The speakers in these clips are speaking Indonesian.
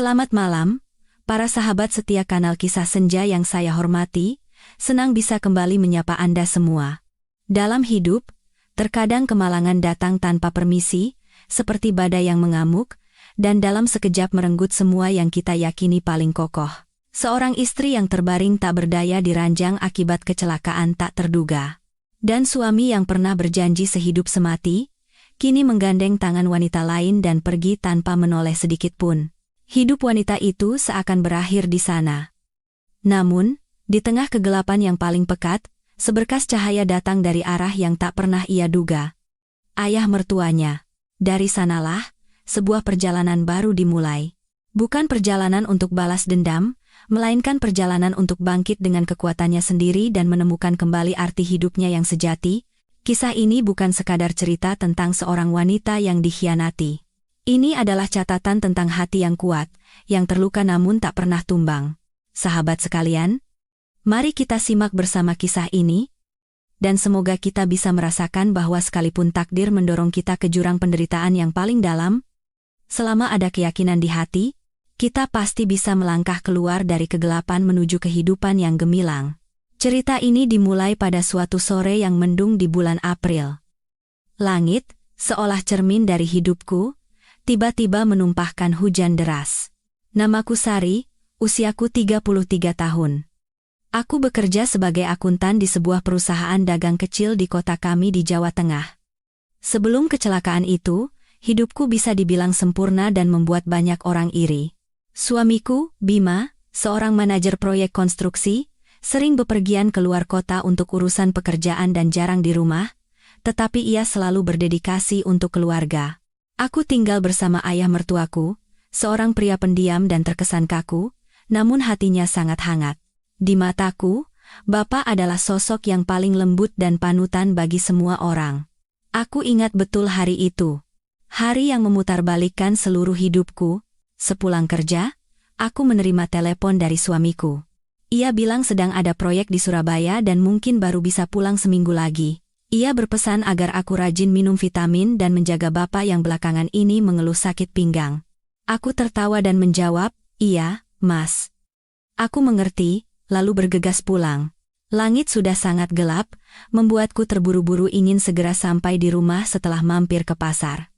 Selamat malam, para sahabat setia kanal Kisah Senja yang saya hormati, senang bisa kembali menyapa Anda semua. Dalam hidup, terkadang kemalangan datang tanpa permisi, seperti badai yang mengamuk, dan dalam sekejap merenggut semua yang kita yakini paling kokoh. Seorang istri yang terbaring tak berdaya diranjang akibat kecelakaan tak terduga. Dan suami yang pernah berjanji sehidup semati, kini menggandeng tangan wanita lain dan pergi tanpa menoleh sedikit pun. Hidup wanita itu seakan berakhir di sana. Namun, di tengah kegelapan yang paling pekat, seberkas cahaya datang dari arah yang tak pernah ia duga. Ayah mertuanya. Dari sanalah, sebuah perjalanan baru dimulai. Bukan perjalanan untuk balas dendam, melainkan perjalanan untuk bangkit dengan kekuatannya sendiri dan menemukan kembali arti hidupnya yang sejati. Kisah ini bukan sekadar cerita tentang seorang wanita yang dikhianati. Ini adalah catatan tentang hati yang kuat, yang terluka namun tak pernah tumbang. Sahabat sekalian, mari kita simak bersama kisah ini, dan semoga kita bisa merasakan bahwa sekalipun takdir mendorong kita ke jurang penderitaan yang paling dalam, selama ada keyakinan di hati, kita pasti bisa melangkah keluar dari kegelapan menuju kehidupan yang gemilang. Cerita ini dimulai pada suatu sore yang mendung di bulan April. Langit, seolah cermin dari hidupku, tiba-tiba menumpahkan hujan deras. Namaku Sari, usiaku 33 tahun. Aku bekerja sebagai akuntan di sebuah perusahaan dagang kecil di kota kami di Jawa Tengah. Sebelum kecelakaan itu, hidupku bisa dibilang sempurna dan membuat banyak orang iri. Suamiku, Bima, seorang manajer proyek konstruksi, sering bepergian keluar kota untuk urusan pekerjaan dan jarang di rumah, tetapi ia selalu berdedikasi untuk keluarga. Aku tinggal bersama ayah mertuaku, seorang pria pendiam dan terkesan kaku, namun hatinya sangat hangat. Di mataku, Bapak adalah sosok yang paling lembut dan panutan bagi semua orang. Aku ingat betul hari itu. Hari yang memutarbalikkan seluruh hidupku. Sepulang kerja, aku menerima telepon dari suamiku. Ia bilang sedang ada proyek di Surabaya dan mungkin baru bisa pulang seminggu lagi. Ia berpesan agar aku rajin minum vitamin dan menjaga bapak yang belakangan ini mengeluh sakit pinggang. Aku tertawa dan menjawab, "Iya, Mas." Aku mengerti, lalu bergegas pulang. Langit sudah sangat gelap, membuatku terburu-buru ingin segera sampai di rumah setelah mampir ke pasar.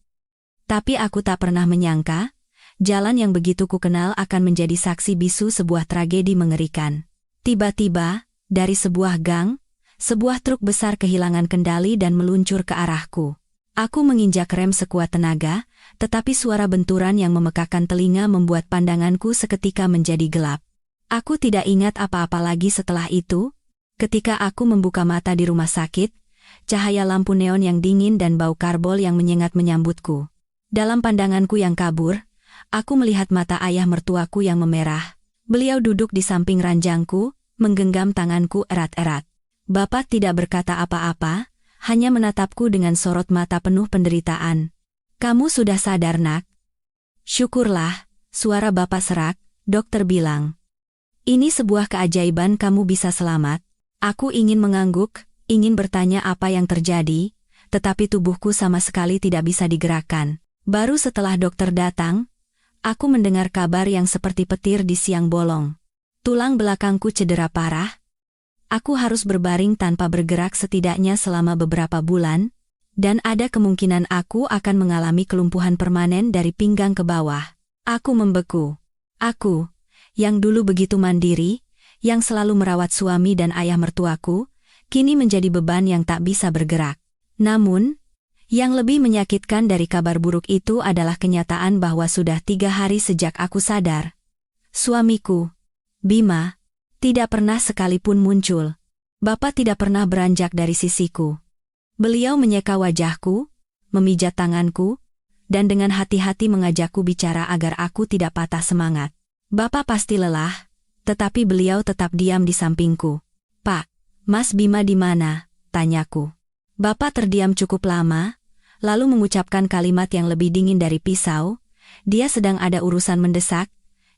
Tapi aku tak pernah menyangka, jalan yang begitu kukenal akan menjadi saksi bisu sebuah tragedi mengerikan. Tiba-tiba, dari sebuah gang, sebuah truk besar kehilangan kendali dan meluncur ke arahku. Aku menginjak rem sekuat tenaga, tetapi suara benturan yang memekakkan telinga membuat pandanganku seketika menjadi gelap. Aku tidak ingat apa-apa lagi setelah itu. Ketika aku membuka mata di rumah sakit, cahaya lampu neon yang dingin dan bau karbol yang menyengat menyambutku. Dalam pandanganku yang kabur, aku melihat mata ayah mertuaku yang memerah. Beliau duduk di samping ranjangku, menggenggam tanganku erat-erat. Bapak tidak berkata apa-apa, hanya menatapku dengan sorot mata penuh penderitaan. "Kamu sudah sadar, Nak?" "Syukurlah," suara bapak serak. Dokter bilang, "Ini sebuah keajaiban kamu bisa selamat." Aku ingin mengangguk, ingin bertanya apa yang terjadi, tetapi tubuhku sama sekali tidak bisa digerakkan. Baru setelah dokter datang, aku mendengar kabar yang seperti petir di siang bolong. Tulang belakangku cedera parah. Aku harus berbaring tanpa bergerak setidaknya selama beberapa bulan, dan ada kemungkinan aku akan mengalami kelumpuhan permanen dari pinggang ke bawah. Aku membeku. Aku, yang dulu begitu mandiri, yang selalu merawat suami dan ayah mertuaku, kini menjadi beban yang tak bisa bergerak. Namun, yang lebih menyakitkan dari kabar buruk itu adalah kenyataan bahwa sudah 3 hari sejak aku sadar. Suamiku, Bima, tidak pernah sekalipun muncul. Bapak tidak pernah beranjak dari sisiku. Beliau menyeka wajahku, memijat tanganku, dan dengan hati-hati mengajakku bicara agar aku tidak patah semangat. Bapak pasti lelah, tetapi beliau tetap diam di sampingku. "Pak, Mas Bima di mana?" tanyaku. Bapak terdiam cukup lama, lalu mengucapkan kalimat yang lebih dingin dari pisau. Dia sedang ada urusan mendesak,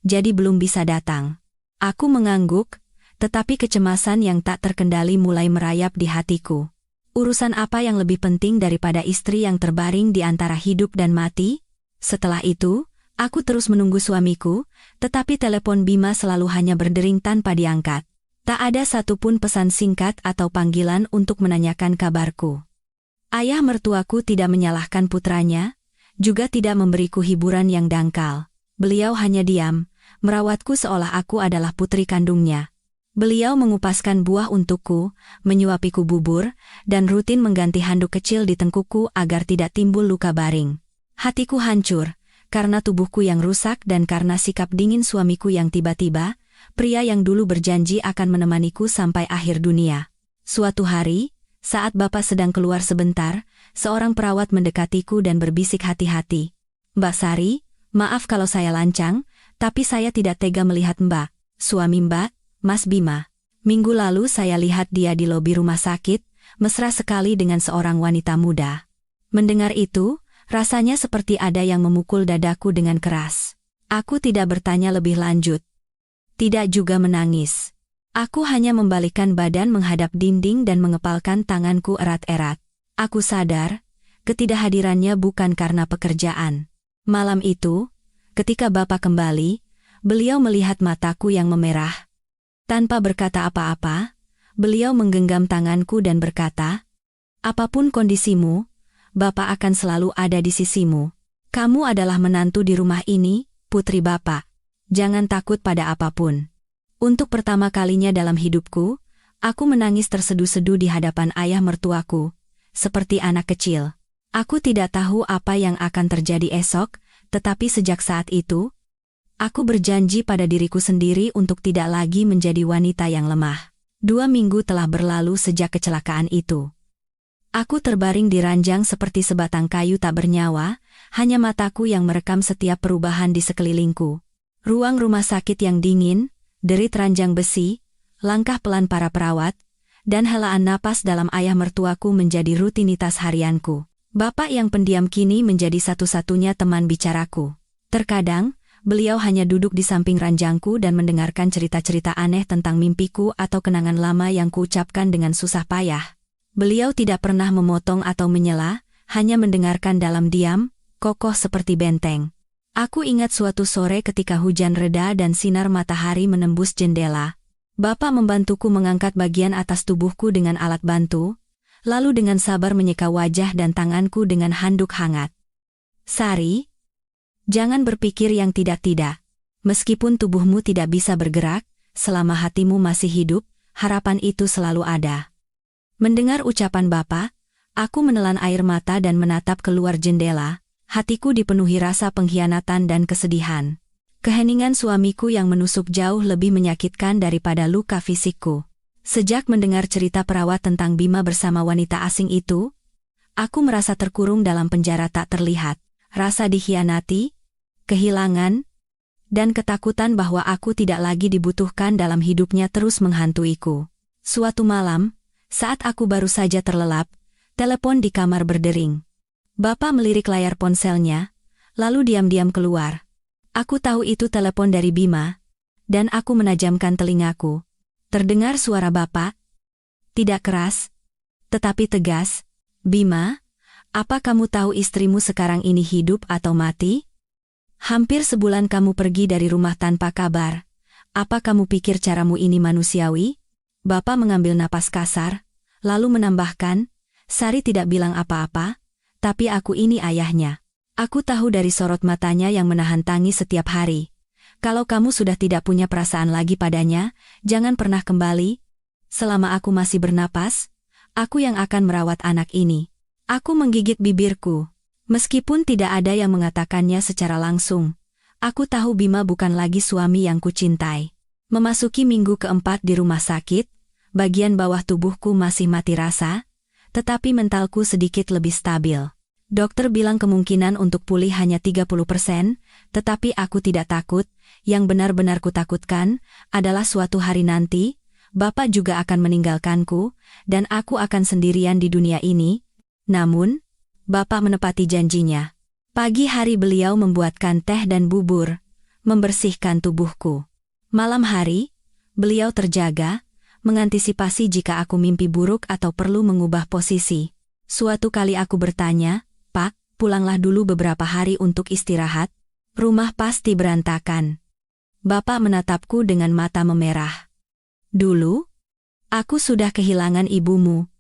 jadi belum bisa datang. Aku mengangguk, tetapi kecemasan yang tak terkendali mulai merayap di hatiku. Urusan apa yang lebih penting daripada istri yang terbaring di antara hidup dan mati? Setelah itu, Aku terus menunggu suamiku, tetapi telepon Bima selalu hanya berdering tanpa diangkat. Tak ada satupun pesan singkat atau panggilan untuk menanyakan kabarku. Ayah mertuaku tidak menyalahkan putranya, juga tidak memberiku hiburan yang dangkal. Beliau hanya diam, merawatku seolah aku adalah putri kandungnya. Beliau mengupaskan buah untukku, menyuapiku bubur, dan rutin mengganti handuk kecil di tengkukku agar tidak timbul luka baring. Hatiku hancur, karena tubuhku yang rusak dan karena sikap dingin suamiku yang tiba-tiba, pria yang dulu berjanji akan menemaniku sampai akhir dunia. Suatu hari, saat Bapak sedang keluar sebentar, seorang perawat mendekatiku dan berbisik hati-hati. "Mbak Sari, maaf kalau saya lancang, tapi saya tidak tega melihat Mbak, suami Mbak, Mas Bima. Minggu lalu saya lihat dia di lobi rumah sakit, mesra sekali dengan seorang wanita muda." Mendengar itu, rasanya seperti ada yang memukul dadaku dengan keras. Aku tidak bertanya lebih lanjut. Tidak juga menangis. Aku hanya membalikkan badan menghadap dinding dan mengepalkan tanganku erat-erat. Aku sadar, ketidakhadirannya bukan karena pekerjaan. Malam itu, ketika Bapak kembali, beliau melihat mataku yang memerah. Tanpa berkata apa-apa, beliau menggenggam tanganku dan berkata, "Apapun kondisimu, Bapak akan selalu ada di sisimu. Kamu adalah menantu di rumah ini, putri Bapak. Jangan takut pada apapun." Untuk pertama kalinya dalam hidupku, aku menangis terseduh-seduh di hadapan ayah mertuaku, seperti anak kecil. Aku tidak tahu apa yang akan terjadi esok, tetapi sejak saat itu, aku berjanji pada diriku sendiri untuk tidak lagi menjadi wanita yang lemah. 2 minggu telah berlalu sejak kecelakaan itu. Aku terbaring di ranjang seperti sebatang kayu tak bernyawa, hanya mataku yang merekam setiap perubahan di sekelilingku. Ruang rumah sakit yang dingin, derit ranjang besi, langkah pelan para perawat, dan helaan napas dalam ayah mertuaku menjadi rutinitas harianku. Bapak yang pendiam kini menjadi satu-satunya teman bicaraku. Terkadang, beliau hanya duduk di samping ranjangku dan mendengarkan cerita-cerita aneh tentang mimpiku atau kenangan lama yang kuucapkan dengan susah payah. Beliau tidak pernah memotong atau menyela, hanya mendengarkan dalam diam, kokoh seperti benteng. Aku ingat suatu sore ketika hujan reda dan sinar matahari menembus jendela. Bapak membantuku mengangkat bagian atas tubuhku dengan alat bantu, lalu dengan sabar menyeka wajah dan tanganku dengan handuk hangat. "Sari, jangan berpikir yang tidak-tidak. Meskipun tubuhmu tidak bisa bergerak, selama hatimu masih hidup, harapan itu selalu ada." Mendengar ucapan Bapak, aku menelan air mata dan menatap keluar jendela. Hatiku dipenuhi rasa pengkhianatan dan kesedihan. Keheningan suamiku yang menusuk jauh lebih menyakitkan daripada luka fisikku. Sejak mendengar cerita perawat tentang Bima bersama wanita asing itu, aku merasa terkurung dalam penjara tak terlihat. Rasa dikhianati, kehilangan, dan ketakutan bahwa aku tidak lagi dibutuhkan dalam hidupnya terus menghantuiku. Suatu malam, saat aku baru saja terlelap, telepon di kamar berdering. Bapak melirik layar ponselnya, lalu diam-diam keluar. Aku tahu itu telepon dari Bima, dan aku menajamkan telingaku. Terdengar suara Bapak, tidak keras, tetapi tegas. "Bima, apa kamu tahu istrimu sekarang ini hidup atau mati? Hampir sebulan kamu pergi dari rumah tanpa kabar. Apa kamu pikir caramu ini manusiawi?" Bapak mengambil napas kasar, lalu menambahkan, "Sari tidak bilang apa-apa, tapi aku ini ayahnya. Aku tahu dari sorot matanya yang menahan tangis setiap hari. Kalau kamu sudah tidak punya perasaan lagi padanya, jangan pernah kembali. Selama aku masih bernapas, aku yang akan merawat anak ini." Aku menggigit bibirku. Meskipun tidak ada yang mengatakannya secara langsung, aku tahu Bima bukan lagi suami yang kucintai. Memasuki minggu keempat di rumah sakit, bagian bawah tubuhku masih mati rasa, tetapi mentalku sedikit lebih stabil. Dokter bilang kemungkinan untuk pulih hanya 30%, tetapi aku tidak takut. Yang benar-benar kutakutkan adalah suatu hari nanti, Bapak juga akan meninggalkanku, dan aku akan sendirian di dunia ini. Namun, Bapak menepati janjinya. Pagi hari beliau membuatkan teh dan bubur, membersihkan tubuhku. Malam hari, beliau terjaga, mengantisipasi jika aku mimpi buruk atau perlu mengubah posisi. Suatu kali aku bertanya, "Pak, pulanglah dulu beberapa hari untuk istirahat." Rumah pasti berantakan. Bapak menatapku dengan mata memerah. Dulu, aku sudah kehilangan ibumu.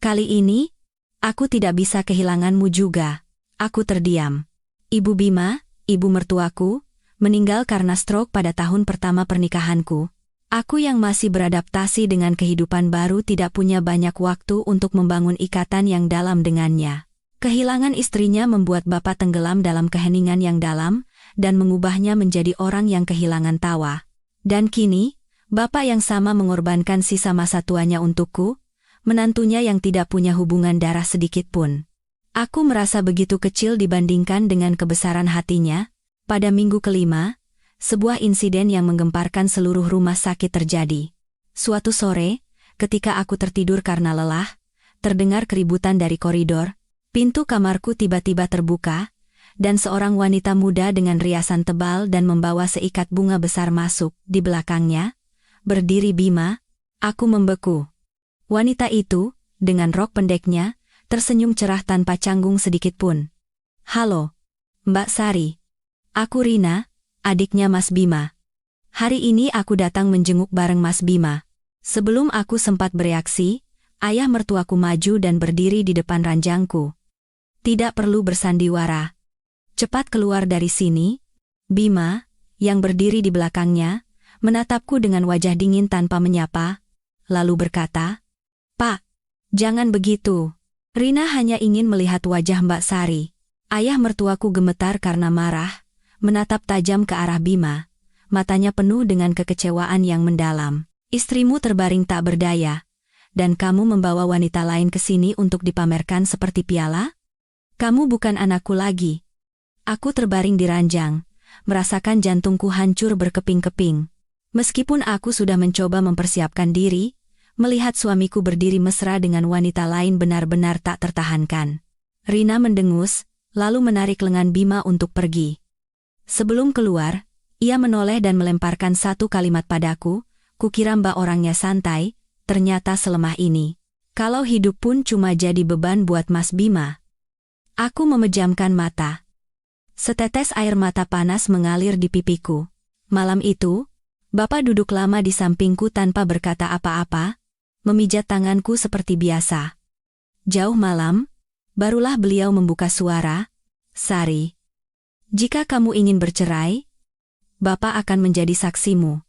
Kali ini, aku tidak bisa kehilanganmu juga. Aku terdiam. Ibu Bima, ibu mertuaku, meninggal karena stroke pada tahun pertama pernikahanku. Aku yang masih beradaptasi dengan kehidupan baru tidak punya banyak waktu untuk membangun ikatan yang dalam dengannya. Kehilangan istrinya membuat bapak tenggelam dalam keheningan yang dalam, dan mengubahnya menjadi orang yang kehilangan tawa. Dan kini, bapak yang sama mengorbankan sisa masa tuanya untukku, menantunya yang tidak punya hubungan darah sedikit pun. Aku merasa begitu kecil dibandingkan dengan kebesaran hatinya. Pada minggu kelima, sebuah insiden yang menggemparkan seluruh rumah sakit terjadi. Suatu sore, ketika aku tertidur karena lelah, terdengar keributan dari koridor, pintu kamarku tiba-tiba terbuka, dan seorang wanita muda dengan riasan tebal dan membawa seikat bunga besar masuk. Di belakangnya, berdiri Bima. Aku membeku. Wanita itu, dengan rok pendeknya, tersenyum cerah tanpa canggung sedikit pun. "Halo, Mbak Sari. Aku Rina, adiknya Mas Bima. Hari ini aku datang menjenguk bareng Mas Bima." Sebelum aku sempat bereaksi, ayah mertuaku maju dan berdiri di depan ranjangku. "Tidak perlu bersandiwara. Cepat keluar dari sini." Bima, yang berdiri di belakangnya, menatapku dengan wajah dingin tanpa menyapa, lalu berkata, "Pak, jangan begitu. Rina hanya ingin melihat wajah Mbak Sari." Ayah mertuaku gemetar karena marah, menatap tajam ke arah Bima, matanya penuh dengan kekecewaan yang mendalam. "Istrimu terbaring tak berdaya, dan kamu membawa wanita lain ke sini untuk dipamerkan seperti piala? Kamu bukan anakku lagi." Aku terbaring di ranjang, merasakan jantungku hancur berkeping-keping. Meskipun aku sudah mencoba mempersiapkan diri, melihat suamiku berdiri mesra dengan wanita lain benar-benar tak tertahankan. Rina mendengus, lalu menarik lengan Bima untuk pergi. Sebelum keluar, ia menoleh dan melemparkan satu kalimat padaku. Kukira Mbak orangnya santai, ternyata selemah ini. Kalau hidup pun cuma jadi beban buat Mas Bima. Aku memejamkan mata. Setetes air mata panas mengalir di pipiku. Malam itu, Bapak duduk lama di sampingku tanpa berkata apa-apa, memijat tanganku seperti biasa. Jauh malam, barulah beliau membuka suara, "Sari, jika kamu ingin bercerai, Bapak akan menjadi saksimu.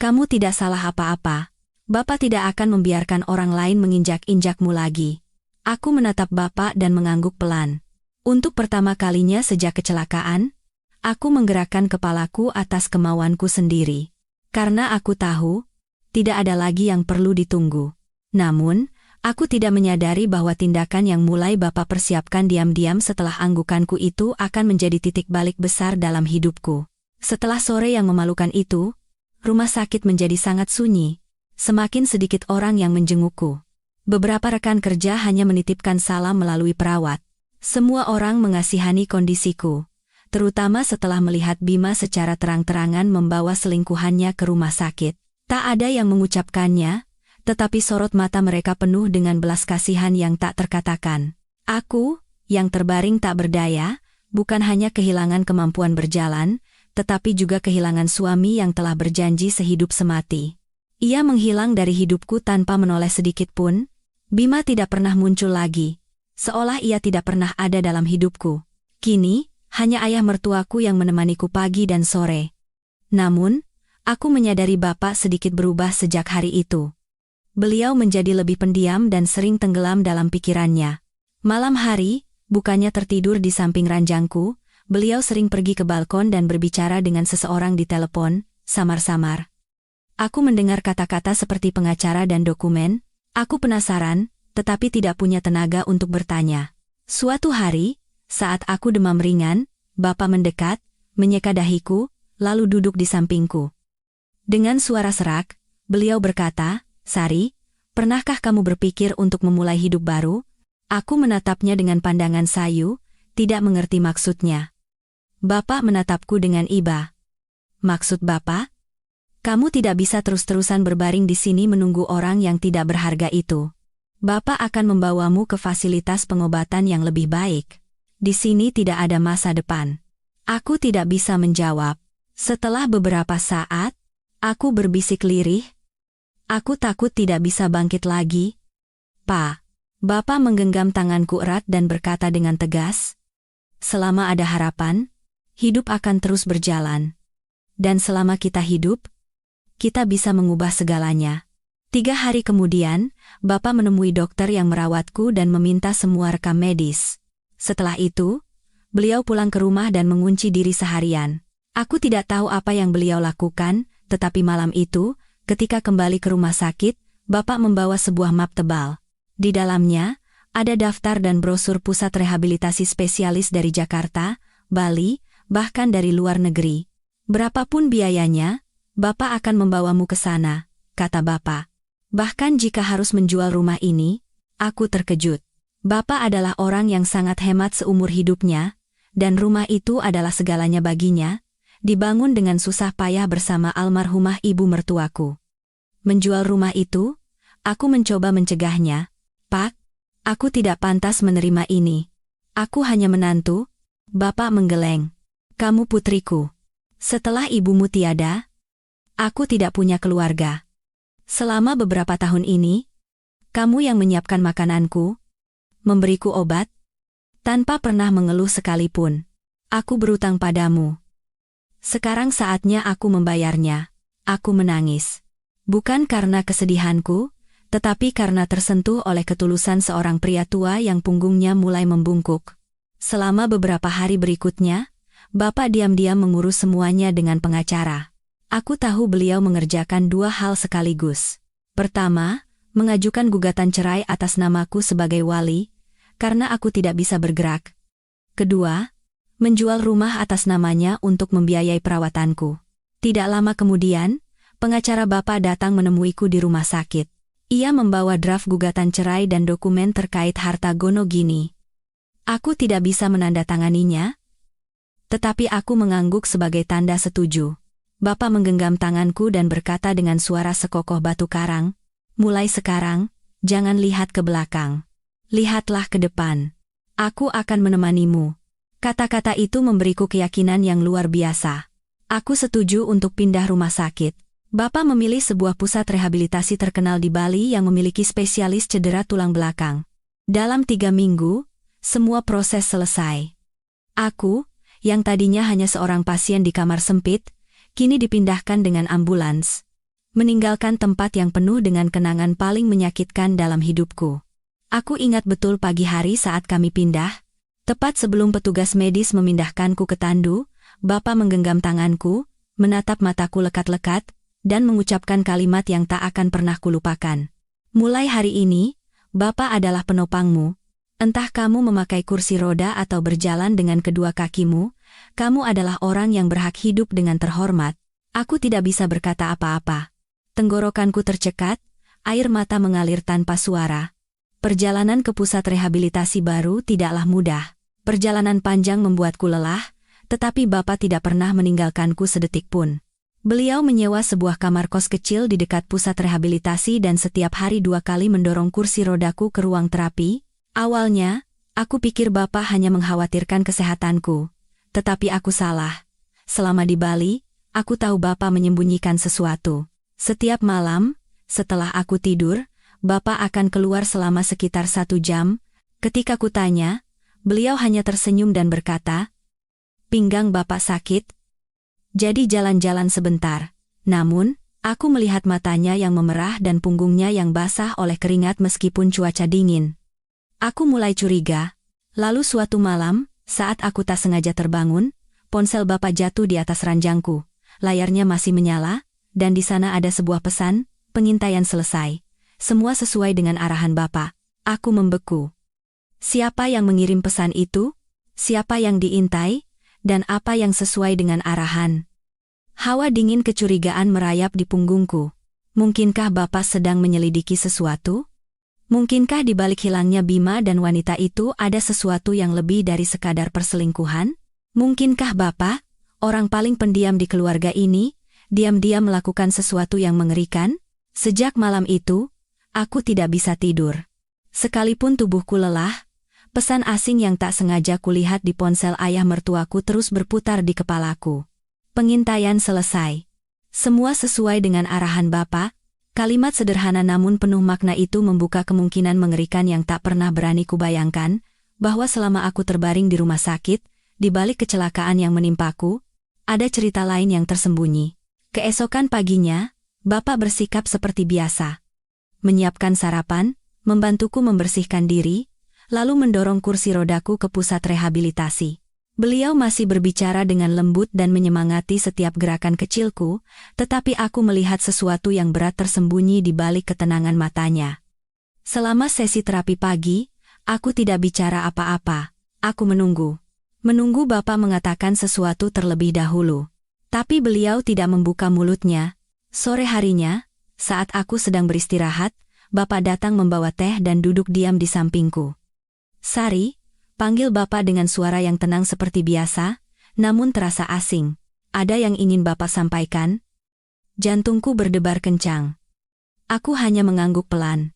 Kamu tidak salah apa-apa. Bapak tidak akan membiarkan orang lain menginjak-injakmu lagi." Aku menatap Bapak dan mengangguk pelan. Untuk pertama kalinya sejak kecelakaan, aku menggerakkan kepalaku atas kemauanku sendiri. Karena aku tahu, tidak ada lagi yang perlu ditunggu. Namun, aku tidak menyadari bahwa tindakan yang mulai Bapak persiapkan diam-diam setelah anggukanku itu akan menjadi titik balik besar dalam hidupku. Setelah sore yang memalukan itu, rumah sakit menjadi sangat sunyi. Semakin sedikit orang yang menjengukku. Beberapa rekan kerja hanya menitipkan salam melalui perawat. Semua orang mengasihani kondisiku, terutama setelah melihat Bima secara terang-terangan membawa selingkuhannya ke rumah sakit. Tak ada yang mengucapkannya, tetapi sorot mata mereka penuh dengan belas kasihan yang tak terkatakan. Aku, yang terbaring tak berdaya, bukan hanya kehilangan kemampuan berjalan, tetapi juga kehilangan suami yang telah berjanji sehidup semati. Ia menghilang dari hidupku tanpa menoleh sedikit pun. Bima tidak pernah muncul lagi. Seolah ia tidak pernah ada dalam hidupku. Kini, hanya ayah mertuaku yang menemaniku pagi dan sore. Namun, aku menyadari Bapak sedikit berubah sejak hari itu. Beliau menjadi lebih pendiam dan sering tenggelam dalam pikirannya. Malam hari, bukannya tertidur di samping ranjangku, beliau sering pergi ke balkon dan berbicara dengan seseorang di telepon, samar-samar. Aku mendengar kata-kata seperti pengacara dan dokumen. Aku penasaran, tetapi tidak punya tenaga untuk bertanya. Suatu hari, saat aku demam ringan, Bapak mendekat, menyeka dahiku, lalu duduk di sampingku. Dengan suara serak, beliau berkata, "Sari, pernahkah kamu berpikir untuk memulai hidup baru?" Aku menatapnya dengan pandangan sayu, tidak mengerti maksudnya. Bapak menatapku dengan iba. "Maksud Bapak? Kamu tidak bisa terus-terusan berbaring di sini menunggu orang yang tidak berharga itu. Bapak akan membawamu ke fasilitas pengobatan yang lebih baik. Di sini tidak ada masa depan. Aku tidak bisa menjawab. Setelah beberapa saat, aku berbisik lirih. Aku takut tidak bisa bangkit lagi. Pak, Bapak menggenggam tanganku erat dan berkata dengan tegas, selama ada harapan, hidup akan terus berjalan. Dan selama kita hidup, kita bisa mengubah segalanya. 3 hari kemudian, Bapak menemui dokter yang merawatku dan meminta semua rekam medis. Setelah itu, beliau pulang ke rumah dan mengunci diri seharian. Aku tidak tahu apa yang beliau lakukan, tetapi malam itu, ketika kembali ke rumah sakit, Bapak membawa sebuah map tebal. Di dalamnya, ada daftar dan brosur pusat rehabilitasi spesialis dari Jakarta, Bali, bahkan dari luar negeri. Berapapun biayanya, Bapak akan membawamu ke sana, kata Bapak. Bahkan jika harus menjual rumah ini, aku terkejut. Bapak adalah orang yang sangat hemat seumur hidupnya, dan rumah itu adalah segalanya baginya, dibangun dengan susah payah bersama almarhumah ibu mertuaku. Menjual rumah itu, aku mencoba mencegahnya. Pak, aku tidak pantas menerima ini. Aku hanya menantu. Bapak menggeleng. Kamu putriku. Setelah ibumu tiada, aku tidak punya keluarga. Selama beberapa tahun ini, kamu yang menyiapkan makananku, memberiku obat, tanpa pernah mengeluh sekalipun. Aku berutang padamu. Sekarang saatnya aku membayarnya. Aku menangis. Bukan karena kesedihanku, tetapi karena tersentuh oleh ketulusan seorang pria tua yang punggungnya mulai membungkuk. Selama beberapa hari berikutnya, Bapak diam-diam mengurus semuanya dengan pengacara. Aku tahu beliau mengerjakan 2 hal sekaligus. Pertama, mengajukan gugatan cerai atas namaku sebagai wali, karena aku tidak bisa bergerak. Kedua, menjual rumah atas namanya untuk membiayai perawatanku. Tidak lama kemudian, pengacara Bapak datang menemuiku di rumah sakit. Ia membawa draft gugatan cerai dan dokumen terkait harta Gono Gini. Aku tidak bisa menandatanganinya, tetapi aku mengangguk sebagai tanda setuju. Bapak menggenggam tanganku dan berkata dengan suara sekokoh batu karang, mulai sekarang, jangan lihat ke belakang. Lihatlah ke depan. Aku akan menemanimu. Kata-kata itu memberiku keyakinan yang luar biasa. Aku setuju untuk pindah rumah sakit. Bapak memilih sebuah pusat rehabilitasi terkenal di Bali yang memiliki spesialis cedera tulang belakang. Dalam 3 minggu, semua proses selesai. Aku, yang tadinya hanya seorang pasien di kamar sempit, kini dipindahkan dengan ambulans, meninggalkan tempat yang penuh dengan kenangan paling menyakitkan dalam hidupku. Aku ingat betul pagi hari saat kami pindah, tepat sebelum petugas medis memindahkanku ke tandu, Bapak menggenggam tanganku, menatap mataku lekat-lekat, dan mengucapkan kalimat yang tak akan pernah kulupakan. Mulai hari ini, Bapak adalah penopangmu. Entah kamu memakai kursi roda atau berjalan dengan kedua kakimu, kamu adalah orang yang berhak hidup dengan terhormat. Aku tidak bisa berkata apa-apa. Tenggorokanku tercekat, air mata mengalir tanpa suara. Perjalanan ke pusat rehabilitasi baru tidaklah mudah. Perjalanan panjang membuatku lelah, tetapi Bapak tidak pernah meninggalkanku sedetik pun. Beliau menyewa sebuah kamar kos kecil di dekat pusat rehabilitasi dan setiap hari 2 kali mendorong kursi rodaku ke ruang terapi. Awalnya, aku pikir Bapak hanya mengkhawatirkan kesehatanku. Tetapi aku salah. Selama di Bali, aku tahu Bapak menyembunyikan sesuatu. Setiap malam, setelah aku tidur, Bapak akan keluar selama sekitar 1 jam. Ketika kutanya, beliau hanya tersenyum dan berkata, "Pinggang Bapak sakit? Jadi jalan-jalan sebentar." Namun, aku melihat matanya yang memerah dan punggungnya yang basah oleh keringat meskipun cuaca dingin. Aku mulai curiga. Lalu suatu malam, saat aku tak sengaja terbangun, ponsel Bapak jatuh di atas ranjangku. Layarnya masih menyala, dan di sana ada sebuah pesan, "Pengintaian selesai." Semua sesuai dengan arahan Bapak. Aku membeku. Siapa yang mengirim pesan itu? Siapa yang diintai? Dan apa yang sesuai dengan arahan? Hawa dingin kecurigaan merayap di punggungku. Mungkinkah Bapak sedang menyelidiki sesuatu? Mungkinkah di balik hilangnya Bima dan wanita itu ada sesuatu yang lebih dari sekadar perselingkuhan? Mungkinkah Bapak, orang paling pendiam di keluarga ini, diam-diam melakukan sesuatu yang mengerikan? Sejak malam itu, aku tidak bisa tidur. Sekalipun tubuhku lelah, Pesan asing yang tak sengaja kulihat di ponsel ayah mertuaku terus berputar di kepalaku. Pengintaian selesai. Semua sesuai dengan arahan Bapak. Kalimat sederhana namun penuh makna itu membuka kemungkinan mengerikan yang tak pernah berani kubayangkan, bahwa selama aku terbaring di rumah sakit, di balik kecelakaan yang menimpaku, ada cerita lain yang tersembunyi. Keesokan paginya, Bapak bersikap seperti biasa. Menyiapkan sarapan, membantuku membersihkan diri, lalu mendorong kursi rodaku ke pusat rehabilitasi. Beliau masih berbicara dengan lembut dan menyemangati setiap gerakan kecilku, tetapi aku melihat sesuatu yang berat tersembunyi di balik ketenangan matanya. Selama sesi terapi pagi, aku tidak bicara apa-apa. Aku menunggu. Menunggu Bapak mengatakan sesuatu terlebih dahulu. Tapi beliau tidak membuka mulutnya. Sore harinya, saat aku sedang beristirahat, Bapak datang membawa teh dan duduk diam di sampingku. "Sari," panggil Bapak dengan suara yang tenang seperti biasa, namun terasa asing. "Ada yang ingin Bapak sampaikan?" Jantungku berdebar kencang. Aku hanya mengangguk pelan.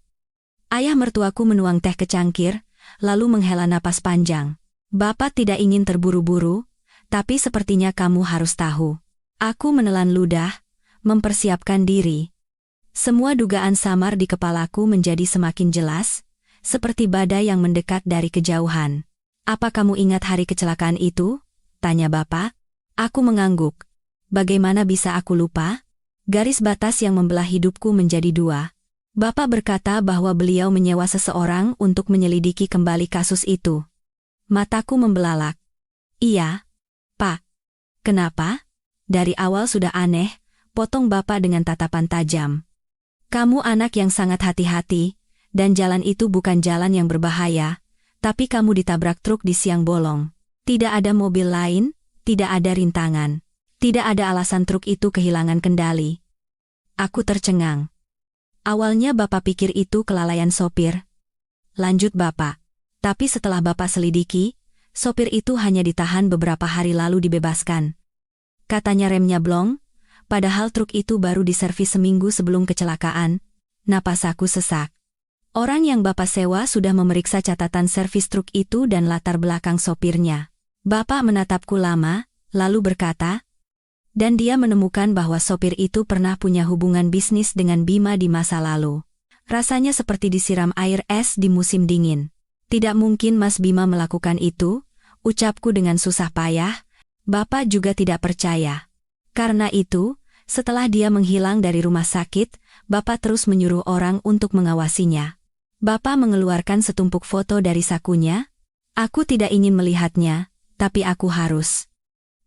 Ayah mertuaku menuang teh ke cangkir, lalu menghela napas panjang. "Bapak tidak ingin terburu-buru, tapi sepertinya kamu harus tahu." Aku menelan ludah, mempersiapkan diri. Semua dugaan samar di kepalaku menjadi semakin jelas, seperti badai yang mendekat dari kejauhan. "Apa kamu ingat hari kecelakaan itu?" tanya Bapak. Aku mengangguk. Bagaimana bisa aku lupa? Garis batas yang membelah hidupku menjadi dua. Bapak berkata bahwa beliau menyewa seseorang untuk menyelidiki kembali kasus itu. Mataku membelalak. "Iya, Pak." "Kenapa?" "Dari awal sudah aneh," potong Bapak dengan tatapan tajam. "Kamu anak yang sangat hati-hati, dan jalan itu bukan jalan yang berbahaya, tapi kamu ditabrak truk di siang bolong. Tidak ada mobil lain, tidak ada rintangan. Tidak ada alasan truk itu kehilangan kendali." Aku tercengang. Awalnya Bapak pikir itu kelalaian sopir. Lanjut Bapak. Tapi setelah Bapak selidiki, sopir itu hanya ditahan beberapa hari lalu dibebaskan. Katanya remnya blong, padahal truk itu baru diservis seminggu sebelum kecelakaan. Napas aku sesak. Orang yang Bapak sewa sudah memeriksa catatan servis truk itu dan latar belakang sopirnya. Bapak menatapku lama, lalu berkata, "Dan dia menemukan bahwa sopir itu pernah punya hubungan bisnis dengan Bima di masa lalu. Rasanya seperti disiram air es di musim dingin." "Tidak mungkin Mas Bima melakukan itu," ucapku dengan susah payah. Bapak juga tidak percaya. Karena itu, setelah dia menghilang dari rumah sakit, Bapak terus menyuruh orang untuk mengawasinya. Bapak mengeluarkan setumpuk foto dari sakunya. Aku tidak ingin melihatnya, tapi aku harus.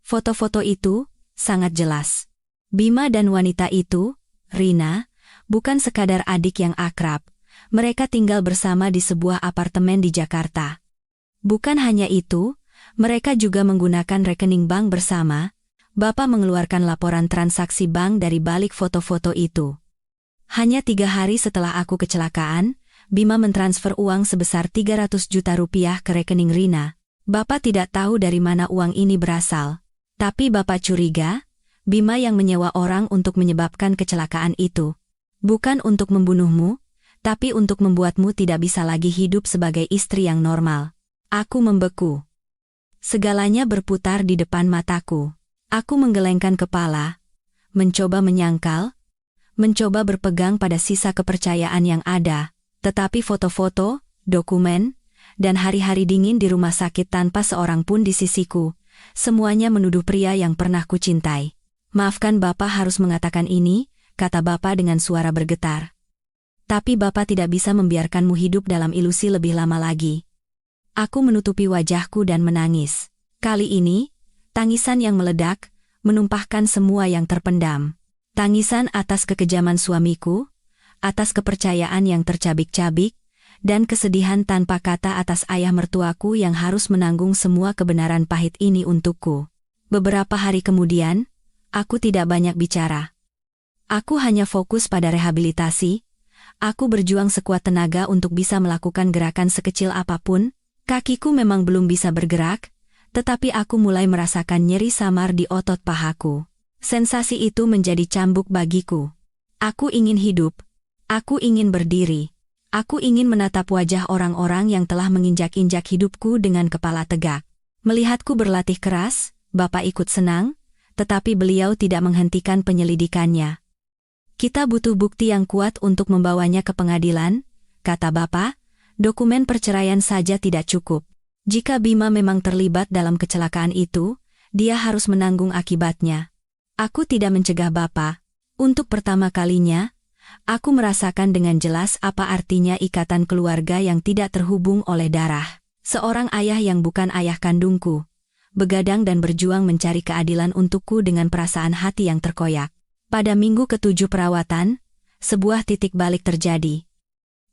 Foto-foto itu sangat jelas. Bima dan wanita itu, Rina, bukan sekadar adik yang akrab. Mereka tinggal bersama di sebuah apartemen di Jakarta. Bukan hanya itu, mereka juga menggunakan rekening bank bersama. Bapak mengeluarkan laporan transaksi bank dari balik foto-foto itu. Hanya 3 hari setelah aku kecelakaan, Bima mentransfer uang sebesar 300 juta rupiah ke rekening Rina. Bapak tidak tahu dari mana uang ini berasal. Tapi Bapak curiga, Bima yang menyewa orang untuk menyebabkan kecelakaan itu. Bukan untuk membunuhmu, tapi untuk membuatmu tidak bisa lagi hidup sebagai istri yang normal. Aku membeku. Segalanya berputar di depan mataku. Aku menggelengkan kepala, mencoba menyangkal, mencoba berpegang pada sisa kepercayaan yang ada. Tetapi foto-foto, dokumen, dan hari-hari dingin di rumah sakit tanpa seorang pun di sisiku, semuanya menuduh pria yang pernah kucintai. "Maafkan Bapak harus mengatakan ini," kata Bapak dengan suara bergetar. "Tapi Bapak tidak bisa membiarkanmu hidup dalam ilusi lebih lama lagi." Aku menutupi wajahku dan menangis. Kali ini, tangisan yang meledak, menumpahkan semua yang terpendam. Tangisan atas kekejaman suamiku, atas kepercayaan yang tercabik-cabik, dan kesedihan tanpa kata atas ayah mertuaku yang harus menanggung semua kebenaran pahit ini untukku. Beberapa hari kemudian, aku tidak banyak bicara. Aku hanya fokus pada rehabilitasi. Aku berjuang sekuat tenaga untuk bisa melakukan gerakan sekecil apapun. Kakiku memang belum bisa bergerak, tetapi aku mulai merasakan nyeri samar di otot pahaku. Sensasi itu menjadi cambuk bagiku. Aku ingin hidup. Aku ingin berdiri. Aku ingin menatap wajah orang-orang yang telah menginjak-injak hidupku dengan kepala tegak. Melihatku berlatih keras, Bapak ikut senang, tetapi beliau tidak menghentikan penyelidikannya. Kita butuh bukti yang kuat untuk membawanya ke pengadilan, kata Bapak. Dokumen perceraian saja tidak cukup. Jika Bima memang terlibat dalam kecelakaan itu, dia harus menanggung akibatnya. Aku tidak mencegah Bapak. Untuk pertama kalinya, aku merasakan dengan jelas apa artinya ikatan keluarga yang tidak terhubung oleh darah. Seorang ayah yang bukan ayah kandungku, begadang dan berjuang mencari keadilan untukku dengan perasaan hati yang terkoyak. Pada minggu ke-7 perawatan, sebuah titik balik terjadi.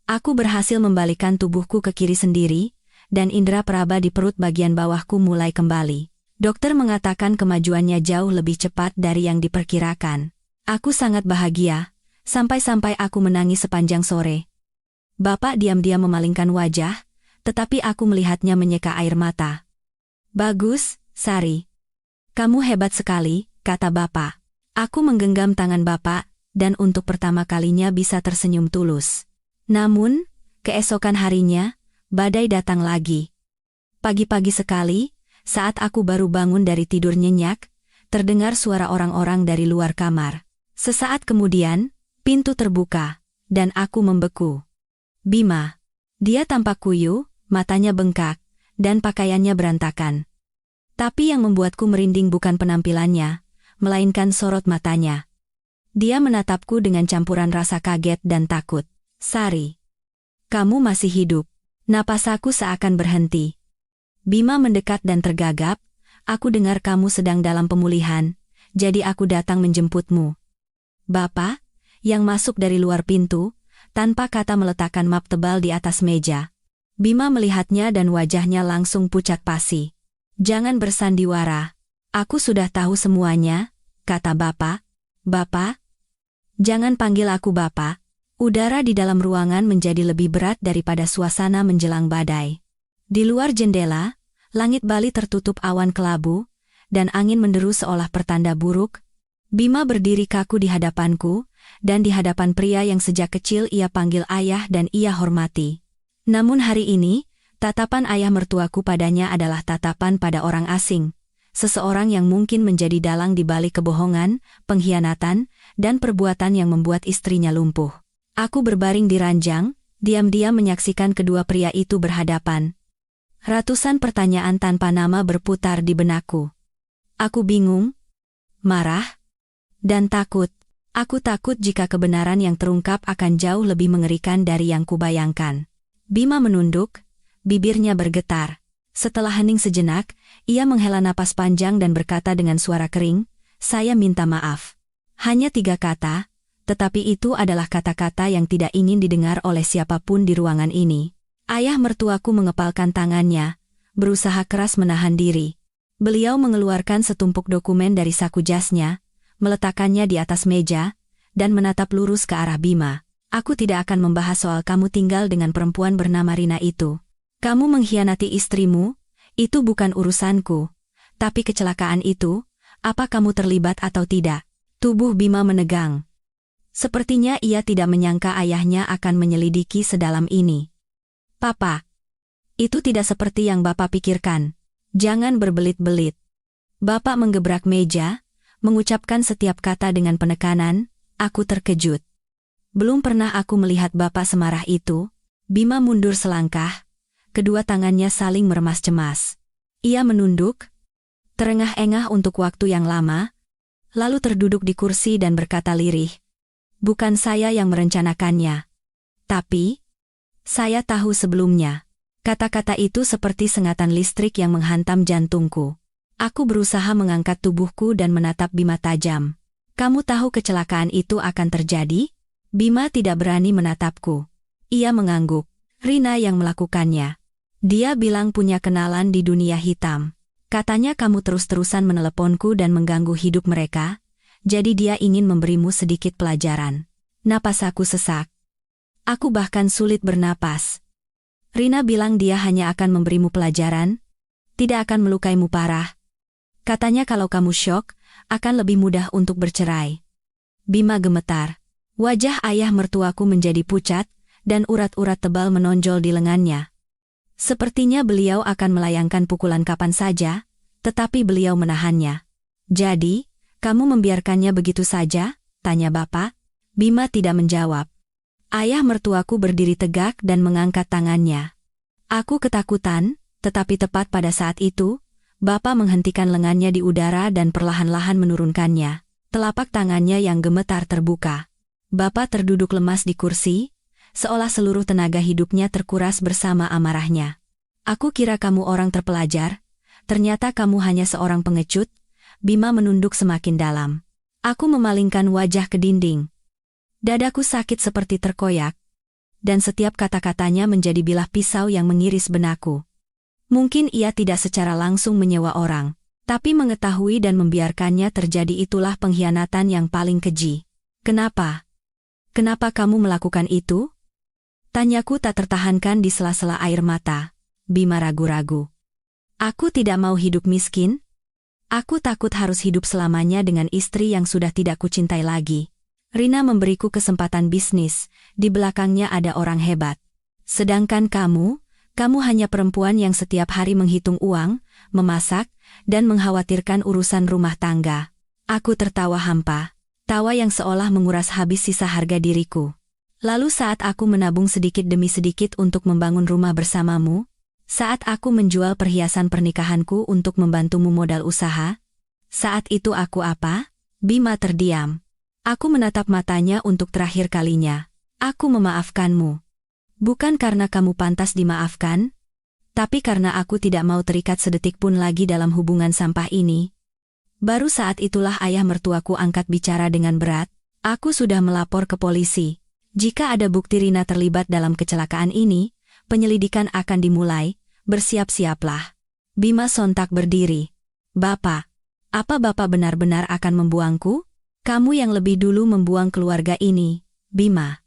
Aku berhasil membalikkan tubuhku ke kiri sendiri, dan indera peraba di perut bagian bawahku mulai kembali. Dokter mengatakan kemajuannya jauh lebih cepat dari yang diperkirakan. Aku sangat bahagia, sampai-sampai aku menangis sepanjang sore. Bapak diam-diam memalingkan wajah, tetapi aku melihatnya menyeka air mata. Bagus, Sari. Kamu hebat sekali, kata Bapak. Aku menggenggam tangan Bapak, dan untuk pertama kalinya bisa tersenyum tulus. Namun, keesokan harinya, badai datang lagi. Pagi-pagi sekali, saat aku baru bangun dari tidur nyenyak, terdengar suara orang-orang dari luar kamar. Sesaat kemudian, pintu terbuka, dan aku membeku. Bima. Dia tampak kuyu, matanya bengkak, dan pakaiannya berantakan. Tapi yang membuatku merinding bukan penampilannya, melainkan sorot matanya. Dia menatapku dengan campuran rasa kaget dan takut. Sari. Kamu masih hidup. Napas aku seakan berhenti. Bima mendekat dan tergagap. Aku dengar kamu sedang dalam pemulihan, jadi aku datang menjemputmu. Bapak, yang masuk dari luar pintu, tanpa kata meletakkan map tebal di atas meja. Bima melihatnya dan wajahnya langsung pucat pasi. Jangan bersandiwara. Aku sudah tahu semuanya, kata Bapak. Bapak? Jangan panggil aku Bapak. Udara di dalam ruangan menjadi lebih berat daripada suasana menjelang badai. Di luar jendela, langit Bali tertutup awan kelabu, dan angin menderu seolah pertanda buruk. Bima berdiri kaku di hadapanku, dan di hadapan pria yang sejak kecil ia panggil ayah dan ia hormati. Namun hari ini, tatapan ayah mertuaku padanya adalah tatapan pada orang asing. Seseorang yang mungkin menjadi dalang di balik kebohongan, pengkhianatan, dan perbuatan yang membuat istrinya lumpuh. Aku berbaring di ranjang, diam-diam menyaksikan kedua pria itu berhadapan. Ratusan pertanyaan tanpa nama berputar di benakku. Aku bingung, marah, dan takut. Aku takut jika kebenaran yang terungkap akan jauh lebih mengerikan dari yang kubayangkan. Bima menunduk, bibirnya bergetar. Setelah hening sejenak, ia menghela napas panjang dan berkata dengan suara kering, "Saya minta maaf." Hanya 3 kata, tetapi itu adalah kata-kata yang tidak ingin didengar oleh siapapun di ruangan ini. Ayah mertuaku mengepalkan tangannya, berusaha keras menahan diri. Beliau mengeluarkan setumpuk dokumen dari saku jasnya, meletakkannya di atas meja, dan menatap lurus ke arah Bima. Aku tidak akan membahas soal kamu tinggal dengan perempuan bernama Rina itu. Kamu mengkhianati istrimu, itu bukan urusanku. Tapi kecelakaan itu, apa kamu terlibat atau tidak? Tubuh Bima menegang. Sepertinya ia tidak menyangka ayahnya akan menyelidiki sedalam ini. Papa, itu tidak seperti yang Bapak pikirkan. Jangan berbelit-belit. Bapak menggebrak meja, mengucapkan setiap kata dengan penekanan. Aku terkejut. Belum pernah aku melihat Bapak semarah itu. Bima mundur selangkah. Kedua tangannya saling meremas cemas. Ia menunduk, terengah-engah untuk waktu yang lama, lalu terduduk di kursi dan berkata lirih, "Bukan saya yang merencanakannya. Tapi, saya tahu sebelumnya." Kata-kata itu seperti sengatan listrik yang menghantam jantungku. Aku berusaha mengangkat tubuhku dan menatap Bima tajam. "Kamu tahu kecelakaan itu akan terjadi?" Bima tidak berani menatapku. Ia mengangguk. "Rina yang melakukannya. Dia bilang punya kenalan di dunia hitam. Katanya kamu terus-terusan meneleponku dan mengganggu hidup mereka, jadi dia ingin memberimu sedikit pelajaran." Napas aku sesak. Aku bahkan sulit bernapas. "Rina bilang dia hanya akan memberimu pelajaran, tidak akan melukaimu parah. Katanya kalau kamu syok, akan lebih mudah untuk bercerai." Bima gemetar. Wajah ayah mertuaku menjadi pucat, dan urat-urat tebal menonjol di lengannya. Sepertinya beliau akan melayangkan pukulan kapan saja, tetapi beliau menahannya. "Jadi, kamu membiarkannya begitu saja?" tanya bapak. Bima tidak menjawab. Ayah mertuaku berdiri tegak dan mengangkat tangannya. Aku ketakutan, tetapi tepat pada saat itu, bapak menghentikan lengannya di udara dan perlahan-lahan menurunkannya. Telapak tangannya yang gemetar terbuka. Bapak terduduk lemas di kursi, seolah seluruh tenaga hidupnya terkuras bersama amarahnya. "Aku kira kamu orang terpelajar, ternyata kamu hanya seorang pengecut." Bima menunduk semakin dalam. Aku memalingkan wajah ke dinding. Dadaku sakit seperti terkoyak, dan setiap kata-katanya menjadi bilah pisau yang mengiris benakku. Mungkin ia tidak secara langsung menyewa orang, tapi mengetahui dan membiarkannya terjadi itulah pengkhianatan yang paling keji. "Kenapa? Kenapa kamu melakukan itu?" Tanyaku tak tertahankan di sela-sela air mata. Bima ragu-ragu. "Aku tidak mau hidup miskin. Aku takut harus hidup selamanya dengan istri yang sudah tidak kucintai lagi. Rina memberiku kesempatan bisnis, di belakangnya ada orang hebat. Sedangkan kamu hanya perempuan yang setiap hari menghitung uang, memasak, dan mengkhawatirkan urusan rumah tangga." Aku tertawa hampa, tawa yang seolah menguras habis sisa harga diriku. "Lalu saat aku menabung sedikit demi sedikit untuk membangun rumah bersamamu, saat aku menjual perhiasan pernikahanku untuk membantumu modal usaha, saat itu aku apa?" Bima terdiam. Aku menatap matanya untuk terakhir kalinya. "Aku memaafkanmu. Bukan karena kamu pantas dimaafkan, tapi karena aku tidak mau terikat sedetik pun lagi dalam hubungan sampah ini." Baru saat itulah ayah mertuaku angkat bicara dengan berat. "Aku sudah melapor ke polisi. Jika ada bukti Rina terlibat dalam kecelakaan ini, penyelidikan akan dimulai, bersiap-siaplah." Bima sontak berdiri. "Bapak, apa Bapak benar-benar akan membuangku? Kamu yang lebih dulu membuang keluarga ini, Bima."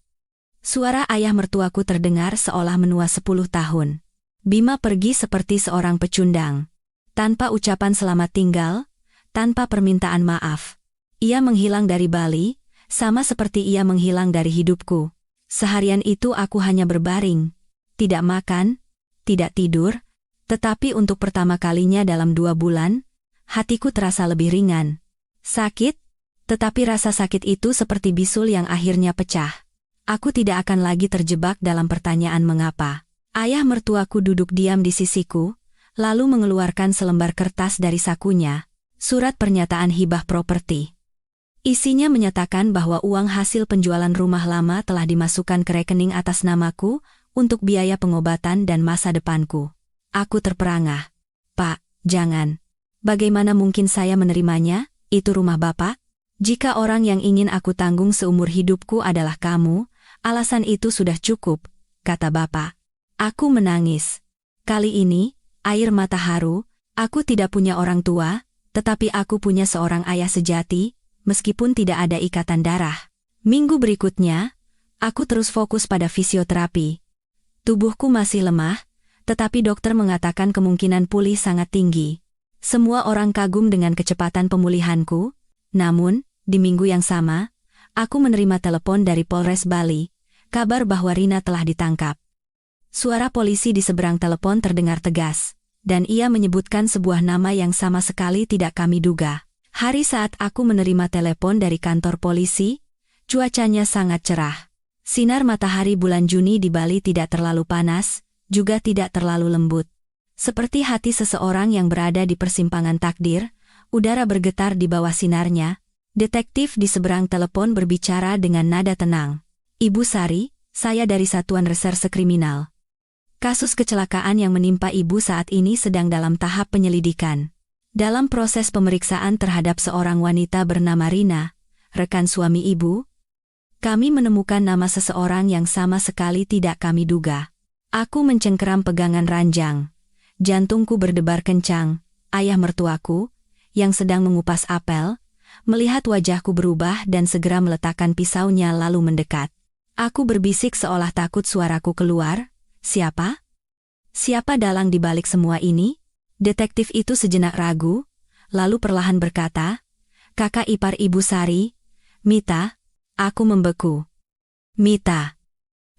Suara ayah mertuaku terdengar seolah menua 10 tahun. Bima pergi seperti seorang pecundang. Tanpa ucapan selamat tinggal, tanpa permintaan maaf. Ia menghilang dari Bali, sama seperti ia menghilang dari hidupku. Seharian itu aku hanya berbaring, tidak makan, tidak tidur, tetapi untuk pertama kalinya dalam 2 bulan, hatiku terasa lebih ringan. Sakit, tetapi rasa sakit itu seperti bisul yang akhirnya pecah. Aku tidak akan lagi terjebak dalam pertanyaan mengapa. Ayah mertuaku duduk diam di sisiku, lalu mengeluarkan selembar kertas dari sakunya, surat pernyataan hibah properti. Isinya menyatakan bahwa uang hasil penjualan rumah lama telah dimasukkan ke rekening atas namaku untuk biaya pengobatan dan masa depanku. Aku terperangah. "Pak, jangan. Bagaimana mungkin saya menerimanya? Itu rumah Bapak. Jika orang yang ingin aku tanggung seumur hidupku adalah kamu, alasan itu sudah cukup," kata Bapak. Aku menangis. Kali ini, air mata haru. Aku tidak punya orang tua, tetapi aku punya seorang ayah sejati, meskipun tidak ada ikatan darah. Minggu berikutnya, aku terus fokus pada fisioterapi. Tubuhku masih lemah, tetapi dokter mengatakan kemungkinan pulih sangat tinggi. Semua orang kagum dengan kecepatan pemulihanku, namun, di minggu yang sama, aku menerima telepon dari Polres Bali, kabar bahwa Rina telah ditangkap. Suara polisi di seberang telepon terdengar tegas, dan ia menyebutkan sebuah nama yang sama sekali tidak kami duga. Hari saat aku menerima telepon dari kantor polisi, cuacanya sangat cerah. Sinar matahari bulan Juni di Bali tidak terlalu panas, juga tidak terlalu lembut. Seperti hati seseorang yang berada di persimpangan takdir, udara bergetar di bawah sinarnya. Detektif di seberang telepon berbicara dengan nada tenang. "Ibu Sari, saya dari Satuan Reserse Kriminal. Kasus kecelakaan yang menimpa Ibu saat ini sedang dalam tahap penyelidikan. Dalam proses pemeriksaan terhadap seorang wanita bernama Rina, rekan suami Ibu, kami menemukan nama seseorang yang sama sekali tidak kami duga." Aku mencengkeram pegangan ranjang. Jantungku berdebar kencang. Ayah mertuaku, yang sedang mengupas apel, melihat wajahku berubah dan segera meletakkan pisaunya lalu mendekat. Aku berbisik seolah takut suaraku keluar. "Siapa? Siapa dalang di balik semua ini?" Detektif itu sejenak ragu, lalu perlahan berkata, "Kakak ipar Ibu Sari, Mita." Aku membeku. "Mita."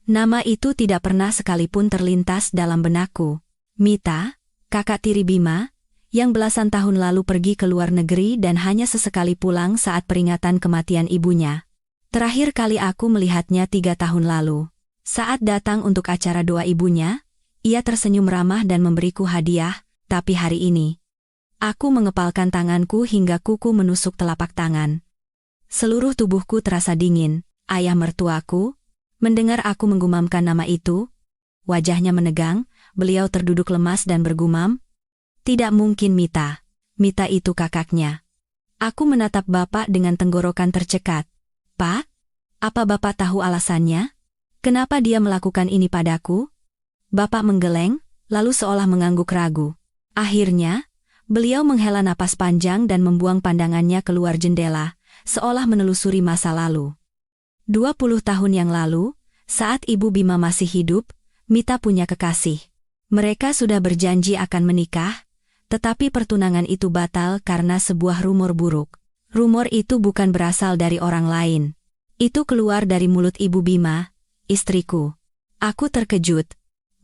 Nama itu tidak pernah sekalipun terlintas dalam benakku. Mita, kakak tiri Bima, yang belasan tahun lalu pergi ke luar negeri dan hanya sesekali pulang saat peringatan kematian ibunya. Terakhir kali aku melihatnya 3 tahun lalu. Saat datang untuk acara doa ibunya, ia tersenyum ramah dan memberiku hadiah, tapi hari ini, aku mengepalkan tanganku hingga kuku menusuk telapak tangan. Seluruh tubuhku terasa dingin. Ayah mertuaku, mendengar aku menggumamkan nama itu, wajahnya menegang, beliau terduduk lemas dan bergumam, "Tidak mungkin Mita. Mita itu kakaknya." Aku menatap bapak dengan tenggorokan tercekat. "Pak, apa bapak tahu alasannya? Kenapa dia melakukan ini padaku?" Bapak menggeleng, lalu seolah mengangguk ragu. Akhirnya, beliau menghela napas panjang dan membuang pandangannya keluar jendela, seolah menelusuri masa lalu. 20 tahun yang lalu, saat Ibu Bima masih hidup, Mita punya kekasih. Mereka sudah berjanji akan menikah, tetapi pertunangan itu batal karena sebuah rumor buruk. Rumor itu bukan berasal dari orang lain. Itu keluar dari mulut Ibu Bima, istriku. Aku terkejut.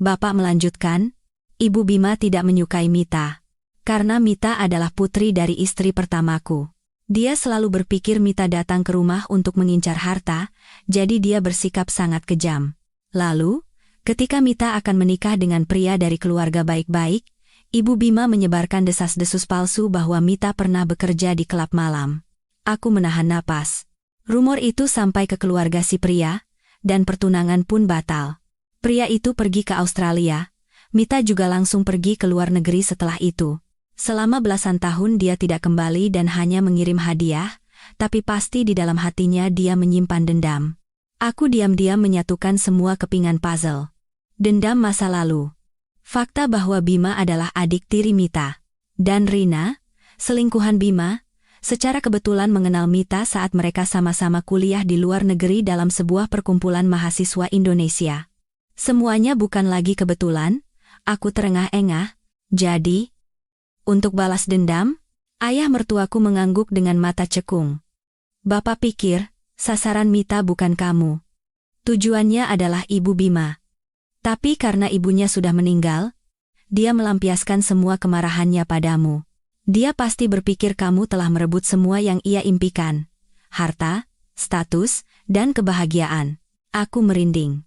Bapak melanjutkan, Ibu Bima tidak menyukai Mita. Karena Mita adalah putri dari istri pertamaku. Dia selalu berpikir Mita datang ke rumah untuk mengincar harta, jadi dia bersikap sangat kejam. Lalu, ketika Mita akan menikah dengan pria dari keluarga baik-baik, Ibu Bima menyebarkan desas-desus palsu bahwa Mita pernah bekerja di klub malam. Aku menahan napas. Rumor itu sampai ke keluarga si pria, dan pertunangan pun batal. Pria itu pergi ke Australia. Mita juga langsung pergi ke luar negeri setelah itu. Selama belasan tahun dia tidak kembali dan hanya mengirim hadiah, tapi pasti di dalam hatinya dia menyimpan dendam. Aku diam-diam menyatukan semua kepingan puzzle. Dendam masa lalu. Fakta bahwa Bima adalah adik tiri Mita. Dan Rina, selingkuhan Bima, secara kebetulan mengenal Mita saat mereka sama-sama kuliah di luar negeri dalam sebuah perkumpulan mahasiswa Indonesia. Semuanya bukan lagi kebetulan, aku terengah-engah, jadi, untuk balas dendam, ayah mertuaku mengangguk dengan mata cekung. Bapak pikir, sasaran Mita bukan kamu. Tujuannya adalah Ibu Bima. Tapi karena ibunya sudah meninggal, dia melampiaskan semua kemarahannya padamu. Dia pasti berpikir kamu telah merebut semua yang ia impikan. Harta, status, dan kebahagiaan. Aku merinding.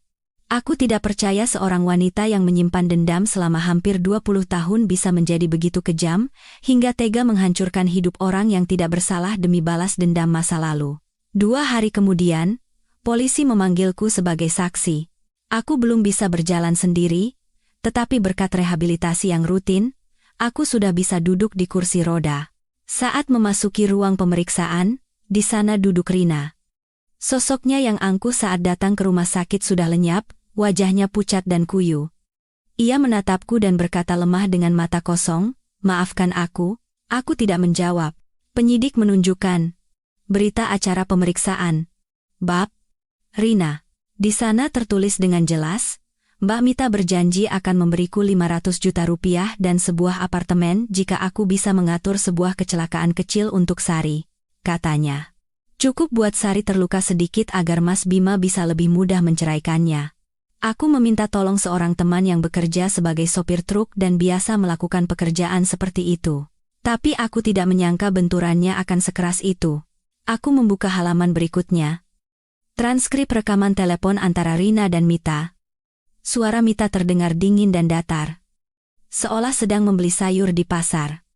Aku tidak percaya seorang wanita yang menyimpan dendam selama hampir 20 tahun bisa menjadi begitu kejam, hingga tega menghancurkan hidup orang yang tidak bersalah demi balas dendam masa lalu. 2 hari kemudian, polisi memanggilku sebagai saksi. Aku belum bisa berjalan sendiri, tetapi berkat rehabilitasi yang rutin, aku sudah bisa duduk di kursi roda. Saat memasuki ruang pemeriksaan, di sana duduk Rina. Sosoknya yang angkuh saat datang ke rumah sakit sudah lenyap, wajahnya pucat dan kuyu. Ia menatapku dan berkata lemah dengan mata kosong, "Maafkan aku tidak menjawab." Penyidik menunjukkan berita acara pemeriksaan. Bab, Rina. Di sana tertulis dengan jelas, Mbak Mita berjanji akan memberiku 500 juta rupiah dan sebuah apartemen jika aku bisa mengatur sebuah kecelakaan kecil untuk Sari, katanya. Cukup buat Sari terluka sedikit agar Mas Bima bisa lebih mudah menceraikannya. Aku meminta tolong seorang teman yang bekerja sebagai sopir truk dan biasa melakukan pekerjaan seperti itu. Tapi aku tidak menyangka benturannya akan sekeras itu. Aku membuka halaman berikutnya. Transkrip rekaman telepon antara Rina dan Mita. Suara Mita terdengar dingin dan datar. Seolah sedang membeli sayur di pasar.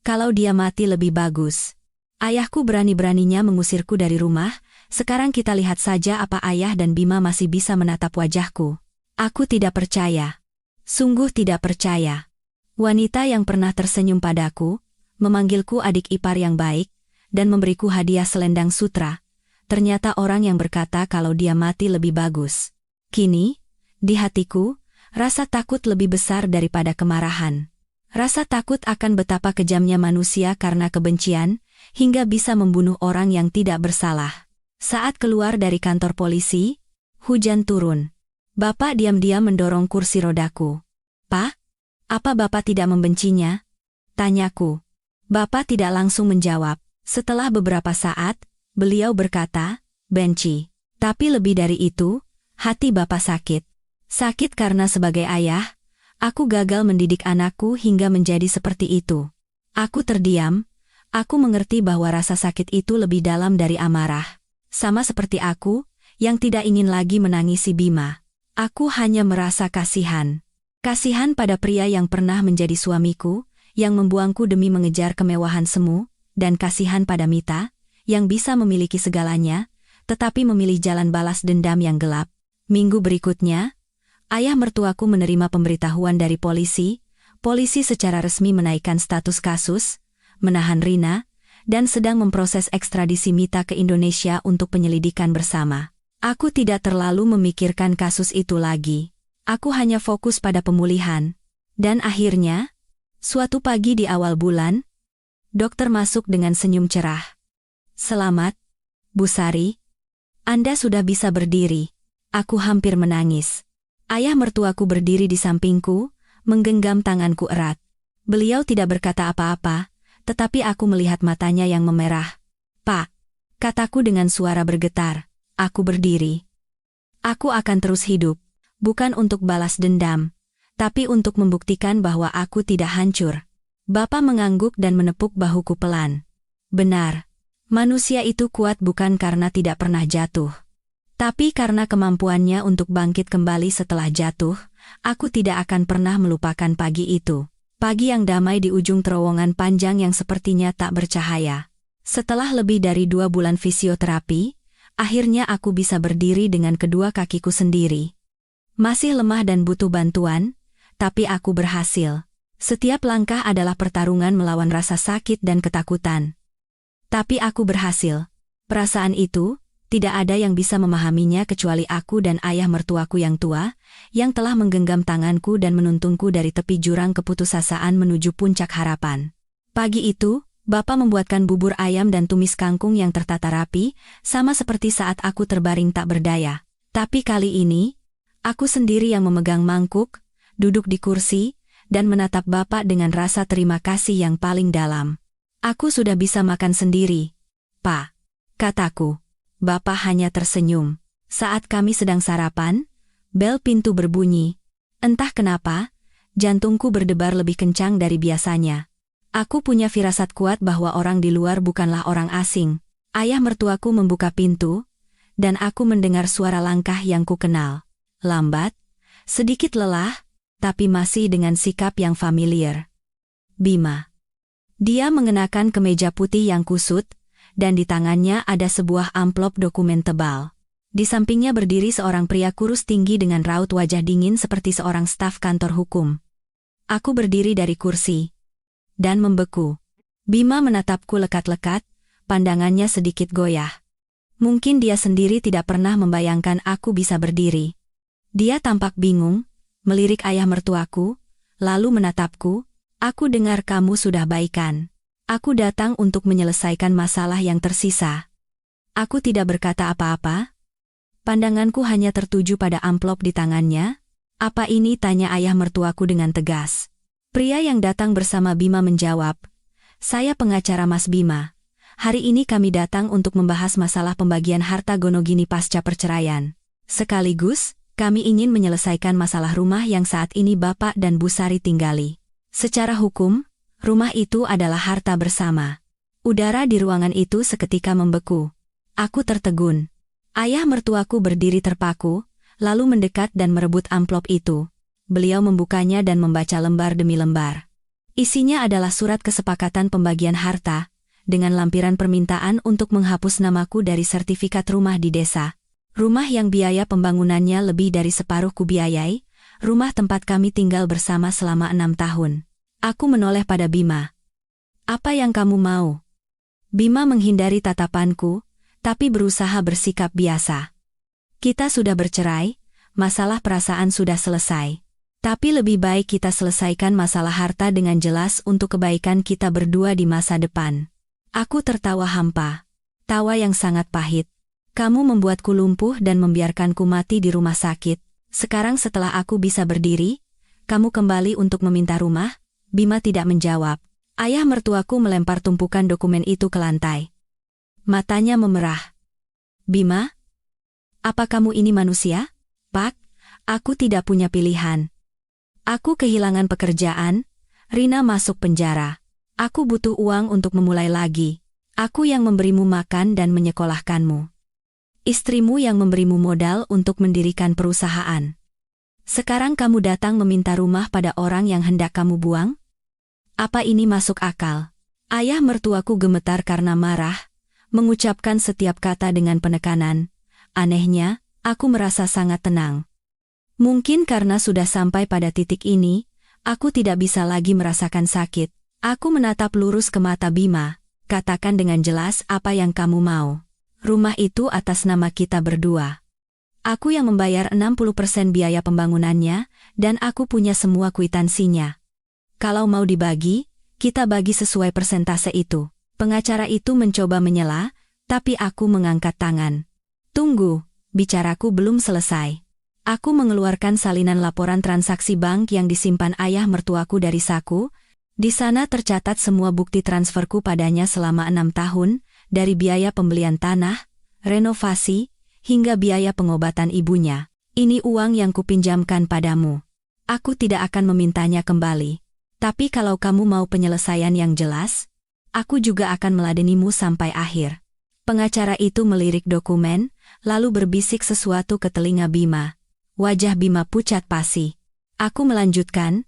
Kalau dia mati lebih bagus. Ayahku berani-beraninya mengusirku dari rumah. Sekarang kita lihat saja apa ayah dan Bima masih bisa menatap wajahku. Aku tidak percaya. Sungguh tidak percaya. Wanita yang pernah tersenyum padaku, memanggilku adik ipar yang baik, dan memberiku hadiah selendang sutra, ternyata orang yang berkata kalau dia mati lebih bagus. Kini, di hatiku, rasa takut lebih besar daripada kemarahan. Rasa takut akan betapa kejamnya manusia karena kebencian, hingga bisa membunuh orang yang tidak bersalah. Saat keluar dari kantor polisi, hujan turun. Bapak diam-diam mendorong kursi rodaku. "Pak, apa Bapak tidak membencinya?" tanyaku. Bapak tidak langsung menjawab. Setelah beberapa saat, beliau berkata, "Benci. Tapi lebih dari itu, Hati Bapak sakit. Sakit karena sebagai ayah, aku gagal mendidik anakku hingga menjadi seperti itu. Aku terdiam, aku mengerti bahwa rasa sakit itu lebih dalam dari amarah. Sama seperti aku, yang tidak ingin lagi menangisi Bima. Aku hanya merasa kasihan. Kasihan pada pria yang pernah menjadi suamiku, yang membuangku demi mengejar kemewahan semu, dan kasihan pada Mita, yang bisa memiliki segalanya, tetapi memilih jalan balas dendam yang gelap. Minggu berikutnya, ayah mertuaku menerima pemberitahuan dari polisi. Polisi secara resmi menaikkan status kasus, menahan Rina, dan sedang memproses ekstradisi Mita ke Indonesia untuk penyelidikan bersama. Aku tidak terlalu memikirkan kasus itu lagi. Aku hanya fokus pada pemulihan. Dan akhirnya, suatu pagi di awal bulan, dokter masuk dengan senyum cerah. "Selamat, Bu Sari. Anda sudah bisa berdiri." Aku hampir menangis. Ayah mertuaku berdiri di sampingku, menggenggam tanganku erat. Beliau tidak berkata apa-apa, tetapi aku melihat matanya yang memerah. "Pak," kataku dengan suara bergetar, "aku berdiri. Aku akan terus hidup, bukan untuk balas dendam, tapi untuk membuktikan bahwa aku tidak hancur." Bapak mengangguk dan menepuk bahuku pelan. "Benar, manusia itu kuat bukan karena tidak pernah jatuh, tapi karena kemampuannya untuk bangkit kembali setelah jatuh. Aku tidak akan pernah melupakan pagi itu. Pagi yang damai di ujung terowongan panjang yang sepertinya tak bercahaya. Setelah lebih dari 2 bulan fisioterapi, akhirnya aku bisa berdiri dengan kedua kakiku sendiri. Masih lemah dan butuh bantuan, tapi aku berhasil. Setiap langkah adalah pertarungan melawan rasa sakit dan ketakutan. Tapi aku berhasil. Perasaan itu, tidak ada yang bisa memahaminya kecuali aku dan ayah mertuaku yang tua, yang telah menggenggam tanganku dan menuntunku dari tepi jurang keputusasaan menuju puncak harapan. Pagi itu, Bapak membuatkan bubur ayam dan tumis kangkung yang tertata rapi, sama seperti saat aku terbaring tak berdaya. Tapi kali ini, aku sendiri yang memegang mangkuk, duduk di kursi, dan menatap Bapak dengan rasa terima kasih yang paling dalam. "Aku sudah bisa makan sendiri, Pak," kataku. Bapak hanya tersenyum. Saat kami sedang sarapan, bel pintu berbunyi. Entah kenapa, jantungku berdebar lebih kencang dari biasanya. Aku punya firasat kuat bahwa orang di luar bukanlah orang asing. Ayah mertuaku membuka pintu, dan aku mendengar suara langkah yang kukenal. Lambat, sedikit lelah, tapi masih dengan sikap yang familiar. Bima. Dia mengenakan kemeja putih yang kusut, dan di tangannya ada sebuah amplop dokumen tebal. Di sampingnya berdiri seorang pria kurus tinggi dengan raut wajah dingin seperti seorang staf kantor hukum. Aku berdiri dari kursi dan membeku. Bima menatapku lekat-lekat, pandangannya sedikit goyah. Mungkin dia sendiri tidak pernah membayangkan aku bisa berdiri. Dia tampak bingung, melirik ayah mertuaku, lalu menatapku. "Aku dengar kamu sudah baikan. Aku datang untuk menyelesaikan masalah yang tersisa." Aku tidak berkata apa-apa. Pandanganku hanya tertuju pada amplop di tangannya. "Apa ini?" tanya ayah mertuaku dengan tegas. Pria yang datang bersama Bima menjawab, "Saya pengacara Mas Bima. Hari ini kami datang untuk membahas masalah pembagian harta Gonogini pasca perceraian. Sekaligus, kami ingin menyelesaikan masalah rumah yang saat ini Bapak dan Bu Sari tinggali. Secara hukum, rumah itu adalah harta bersama." Udara di ruangan itu seketika membeku. Aku tertegun. Ayah mertuaku berdiri terpaku, lalu mendekat dan merebut amplop itu. Beliau membukanya dan membaca lembar demi lembar. Isinya adalah surat kesepakatan pembagian harta, dengan lampiran permintaan untuk menghapus namaku dari sertifikat rumah di desa. Rumah yang biaya pembangunannya lebih dari separuh kubiayai, rumah tempat kami tinggal bersama selama 6 tahun. Aku menoleh pada Bima. "Apa yang kamu mau?" Bima menghindari tatapanku, tapi berusaha bersikap biasa. "Kita sudah bercerai, masalah perasaan sudah selesai. Tapi lebih baik kita selesaikan masalah harta dengan jelas untuk kebaikan kita berdua di masa depan." Aku tertawa hampa. Tawa yang sangat pahit. "Kamu membuatku lumpuh dan membiarkanku mati di rumah sakit. Sekarang setelah aku bisa berdiri, kamu kembali untuk meminta rumah?" Bima tidak menjawab. Ayah mertuaku melempar tumpukan dokumen itu ke lantai. Matanya memerah. "Bima, apa kamu ini manusia? Pak, aku tidak punya pilihan. Aku kehilangan pekerjaan, Rina masuk penjara. Aku butuh uang untuk memulai lagi. Aku yang memberimu makan dan menyekolahkanmu. Istrimu yang memberimu modal untuk mendirikan perusahaan. Sekarang kamu datang meminta rumah pada orang yang hendak kamu buang? Apa ini masuk akal? Ayah mertuaku gemetar karena marah, mengucapkan setiap kata dengan penekanan. Anehnya, aku merasa sangat tenang. Mungkin karena sudah sampai pada titik ini, aku tidak bisa lagi merasakan sakit. Aku menatap lurus ke mata Bima. Katakan dengan jelas apa yang kamu mau. Rumah itu atas nama kita berdua. Aku yang membayar 60% biaya pembangunannya, dan aku punya semua kwitansinya. Kalau mau dibagi, kita bagi sesuai persentase itu. Pengacara itu mencoba menyela, tapi aku mengangkat tangan. Tunggu, bicaraku belum selesai. Aku mengeluarkan salinan laporan transaksi bank yang disimpan ayah mertuaku dari saku. Di sana tercatat semua bukti transferku padanya selama 6 tahun, dari biaya pembelian tanah, renovasi, hingga biaya pengobatan ibunya. Ini uang yang kupinjamkan padamu. Aku tidak akan memintanya kembali. Tapi kalau kamu mau penyelesaian yang jelas, aku juga akan meladenimu sampai akhir. Pengacara itu melirik dokumen, lalu berbisik sesuatu ke telinga Bima. Wajah Bima pucat pasi. Aku melanjutkan,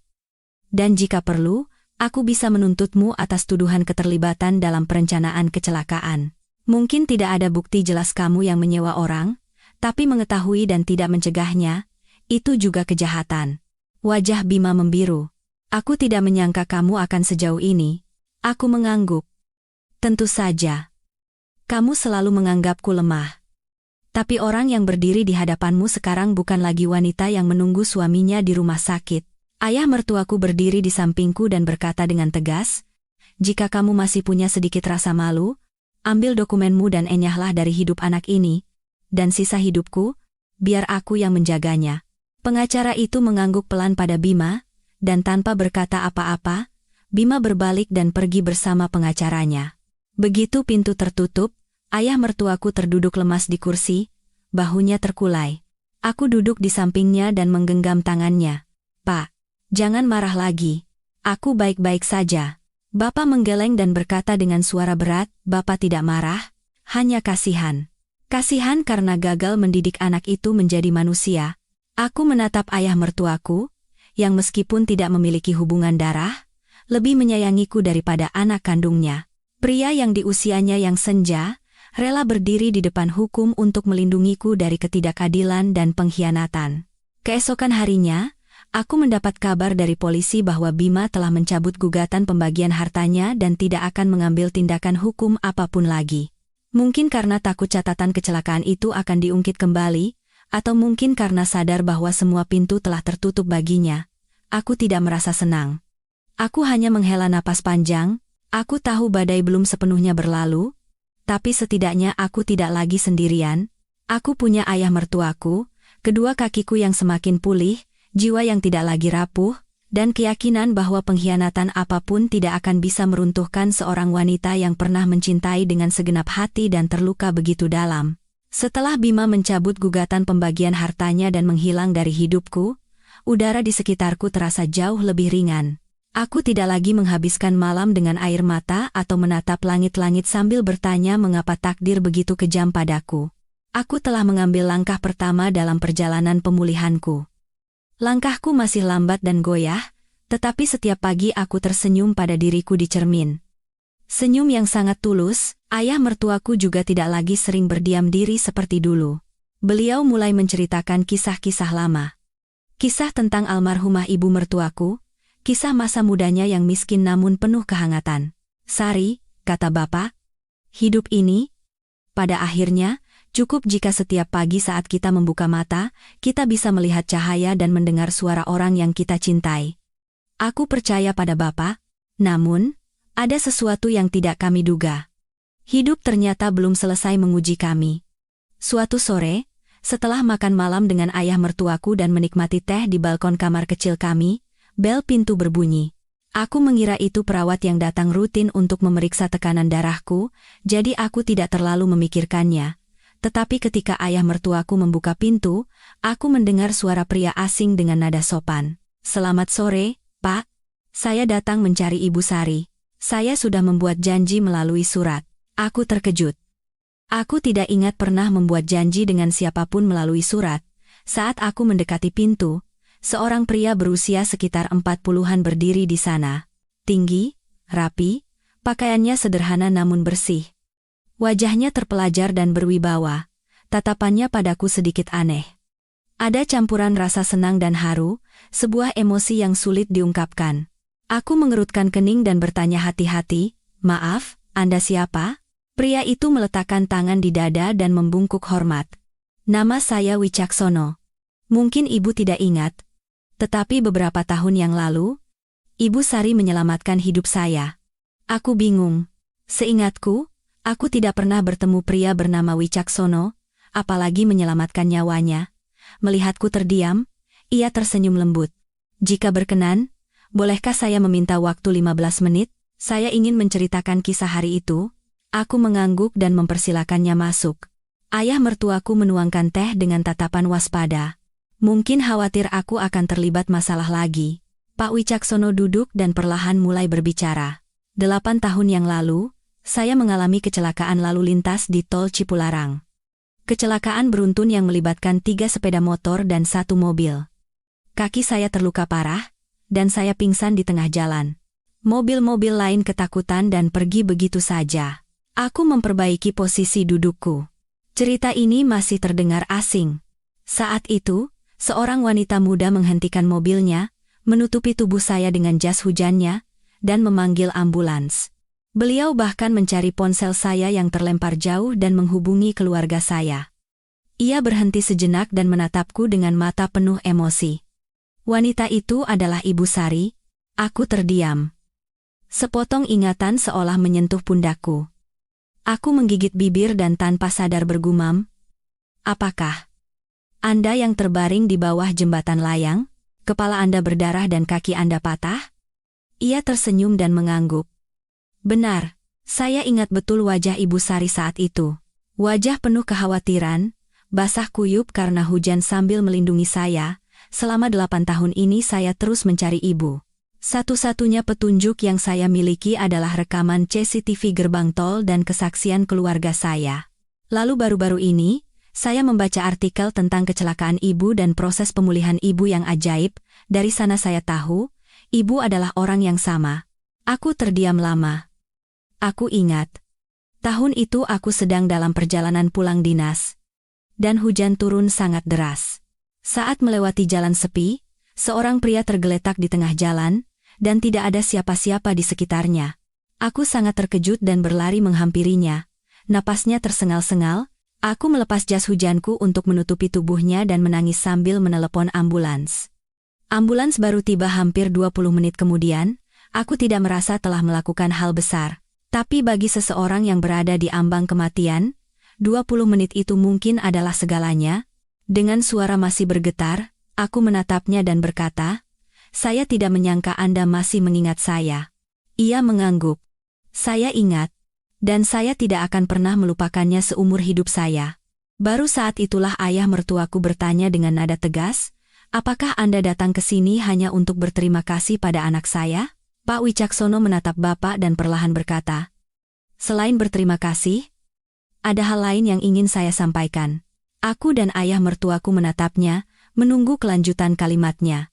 dan jika perlu, aku bisa menuntutmu atas tuduhan keterlibatan dalam perencanaan kecelakaan. Mungkin tidak ada bukti jelas kamu yang menyewa orang, tapi mengetahui dan tidak mencegahnya, itu juga kejahatan. Wajah Bima membiru. Aku tidak menyangka kamu akan sejauh ini. Aku mengangguk. Tentu saja. Kamu selalu menganggapku lemah. Tapi orang yang berdiri di hadapanmu sekarang bukan lagi wanita yang menunggu suaminya di rumah sakit. Ayah mertuaku berdiri di sampingku dan berkata dengan tegas, jika kamu masih punya sedikit rasa malu, ambil dokumenmu dan enyahlah dari hidup anak ini, dan sisa hidupku, biar aku yang menjaganya. Pengacara itu mengangguk pelan pada Bima, dan tanpa berkata apa-apa, Bima berbalik dan pergi bersama pengacaranya. Begitu pintu tertutup, ayah mertuaku terduduk lemas di kursi, bahunya terkulai. Aku duduk di sampingnya dan menggenggam tangannya. Pak, jangan marah lagi. Aku baik-baik saja. Bapak menggeleng dan berkata dengan suara berat, Bapak tidak marah, hanya kasihan. Kasihan karena gagal mendidik anak itu menjadi manusia. Aku menatap ayah mertuaku, yang meskipun tidak memiliki hubungan darah, lebih menyayangiku daripada anak kandungnya. Pria yang di usianya yang senja, rela berdiri di depan hukum untuk melindungiku dari ketidakadilan dan pengkhianatan. Keesokan harinya, aku mendapat kabar dari polisi bahwa Bima telah mencabut gugatan pembagian hartanya dan tidak akan mengambil tindakan hukum apapun lagi. Mungkin karena takut catatan kecelakaan itu akan diungkit kembali, atau mungkin karena sadar bahwa semua pintu telah tertutup baginya. Aku tidak merasa senang. Aku hanya menghela napas panjang, aku tahu badai belum sepenuhnya berlalu, tapi setidaknya aku tidak lagi sendirian. Aku punya ayah mertuaku, kedua kakiku yang semakin pulih, jiwa yang tidak lagi rapuh, dan keyakinan bahwa pengkhianatan apapun tidak akan bisa meruntuhkan seorang wanita yang pernah mencintai dengan segenap hati dan terluka begitu dalam. Setelah Bima mencabut gugatan pembagian hartanya dan menghilang dari hidupku, udara di sekitarku terasa jauh lebih ringan. Aku tidak lagi menghabiskan malam dengan air mata atau menatap langit-langit sambil bertanya mengapa takdir begitu kejam padaku. Aku telah mengambil langkah pertama dalam perjalanan pemulihanku. Langkahku masih lambat dan goyah, tetapi setiap pagi aku tersenyum pada diriku di cermin. Senyum yang sangat tulus. Ayah mertuaku juga tidak lagi sering berdiam diri seperti dulu. Beliau mulai menceritakan kisah-kisah lama. Kisah tentang almarhumah ibu mertuaku, kisah masa mudanya yang miskin namun penuh kehangatan. Sari, kata bapak, hidup ini, pada akhirnya, cukup jika setiap pagi saat kita membuka mata, kita bisa melihat cahaya dan mendengar suara orang yang kita cintai. Aku percaya pada bapak, namun, ada sesuatu yang tidak kami duga. Hidup ternyata belum selesai menguji kami. Suatu sore, setelah makan malam dengan ayah mertuaku dan menikmati teh di balkon kamar kecil kami, bel pintu berbunyi. Aku mengira itu perawat yang datang rutin untuk memeriksa tekanan darahku, jadi aku tidak terlalu memikirkannya. Tetapi ketika ayah mertuaku membuka pintu, aku mendengar suara pria asing dengan nada sopan. "Selamat sore, Pak. Saya datang mencari Ibu Sari. Saya sudah membuat janji melalui surat." Aku terkejut. Aku tidak ingat pernah membuat janji dengan siapapun melalui surat. Saat aku mendekati pintu, seorang pria berusia sekitar 40-an berdiri di sana. Tinggi, rapi, pakaiannya sederhana namun bersih. Wajahnya terpelajar dan berwibawa, tatapannya padaku sedikit aneh. Ada campuran rasa senang dan haru, sebuah emosi yang sulit diungkapkan. Aku mengerutkan kening dan bertanya hati-hati, "Maaf, Anda siapa?" Pria itu meletakkan tangan di dada dan membungkuk hormat. "Nama saya Wicaksono. Mungkin Ibu tidak ingat, tetapi beberapa tahun yang lalu, Ibu Sari menyelamatkan hidup saya." Aku bingung. Seingatku, aku tidak pernah bertemu pria bernama Wicaksono, apalagi menyelamatkan nyawanya. Melihatku terdiam, ia tersenyum lembut. "Jika berkenan, bolehkah saya meminta waktu 15 menit? Saya ingin menceritakan kisah hari itu." Aku mengangguk dan mempersilakannya masuk. Ayah mertuaku menuangkan teh dengan tatapan waspada. Mungkin khawatir aku akan terlibat masalah lagi. Pak Wicaksono duduk dan perlahan mulai berbicara. 8 tahun yang lalu, saya mengalami kecelakaan lalu lintas di Tol Cipularang. Kecelakaan beruntun yang melibatkan 3 sepeda motor dan 1 mobil. Kaki saya terluka parah, dan saya pingsan di tengah jalan. Mobil-mobil lain ketakutan dan pergi begitu saja. Aku memperbaiki posisi dudukku. Cerita ini masih terdengar asing. Saat itu, seorang wanita muda menghentikan mobilnya, menutupi tubuh saya dengan jas hujannya, dan memanggil ambulans. Beliau bahkan mencari ponsel saya yang terlempar jauh dan menghubungi keluarga saya. Ia berhenti sejenak dan menatapku dengan mata penuh emosi. Wanita itu adalah Ibu Sari. Aku terdiam. Sepotong ingatan seolah menyentuh pundakku. Aku menggigit bibir dan tanpa sadar bergumam, "Apakah Anda yang terbaring di bawah jembatan layang? Kepala Anda berdarah dan kaki Anda patah?" Ia tersenyum dan mengangguk. Benar, saya ingat betul wajah Ibu Sari saat itu. Wajah penuh kekhawatiran, basah kuyup karena hujan sambil melindungi saya. Selama 8 tahun ini saya terus mencari Ibu. Satu-satunya petunjuk yang saya miliki adalah rekaman CCTV gerbang tol dan kesaksian keluarga saya. Lalu baru-baru ini, saya membaca artikel tentang kecelakaan Ibu dan proses pemulihan Ibu yang ajaib. Dari sana saya tahu, Ibu adalah orang yang sama. Aku terdiam lama. Aku ingat. Tahun itu aku sedang dalam perjalanan pulang dinas. Dan hujan turun sangat deras. Saat melewati jalan sepi, seorang pria tergeletak di tengah jalan, dan tidak ada siapa-siapa di sekitarnya. Aku sangat terkejut dan berlari menghampirinya. Napasnya tersengal-sengal, aku melepas jas hujanku untuk menutupi tubuhnya dan menangis sambil menelepon ambulans. Ambulans baru tiba hampir 20 menit kemudian. Aku tidak merasa telah melakukan hal besar. Tapi bagi seseorang yang berada di ambang kematian, 20 menit itu mungkin adalah segalanya. Dengan suara masih bergetar, aku menatapnya dan berkata, "Saya tidak menyangka Anda masih mengingat saya." Ia mengangguk. "Saya ingat. Dan saya tidak akan pernah melupakannya seumur hidup saya." Baru saat itulah ayah mertuaku bertanya dengan nada tegas, "Apakah Anda datang ke sini hanya untuk berterima kasih pada anak saya?" Pak Wicaksono menatap bapak dan perlahan berkata, "Selain berterima kasih, ada hal lain yang ingin saya sampaikan." Aku dan ayah mertuaku menatapnya, menunggu kelanjutan kalimatnya.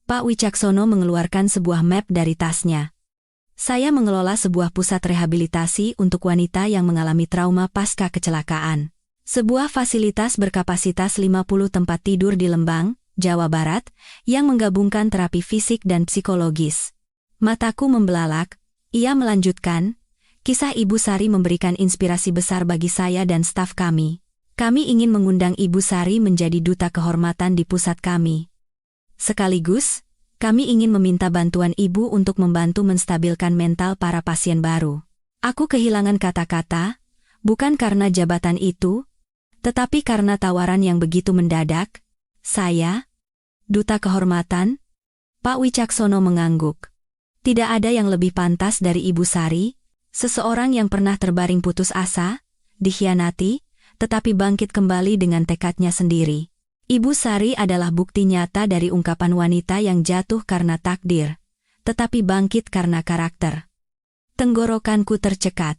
Pak Wicaksono mengeluarkan sebuah map dari tasnya. "Saya mengelola sebuah pusat rehabilitasi untuk wanita yang mengalami trauma pasca kecelakaan. Sebuah fasilitas berkapasitas 50 tempat tidur di Lembang, Jawa Barat, yang menggabungkan terapi fisik dan psikologis." Mataku membelalak. Ia melanjutkan, "Kisah Ibu Sari memberikan inspirasi besar bagi saya dan staf kami. Kami ingin mengundang Ibu Sari menjadi duta kehormatan di pusat kami. Sekaligus, kami ingin meminta bantuan Ibu untuk membantu menstabilkan mental para pasien baru." Aku kehilangan kata-kata, bukan karena jabatan itu, tetapi karena tawaran yang begitu mendadak. "Saya? Duta kehormatan?" Pak Wicaksono mengangguk. "Tidak ada yang lebih pantas dari Ibu Sari, seseorang yang pernah terbaring putus asa, dikhianati, tetapi bangkit kembali dengan tekadnya sendiri. Ibu Sari adalah bukti nyata dari ungkapan wanita yang jatuh karena takdir, tetapi bangkit karena karakter. Tenggorokanku tercekat.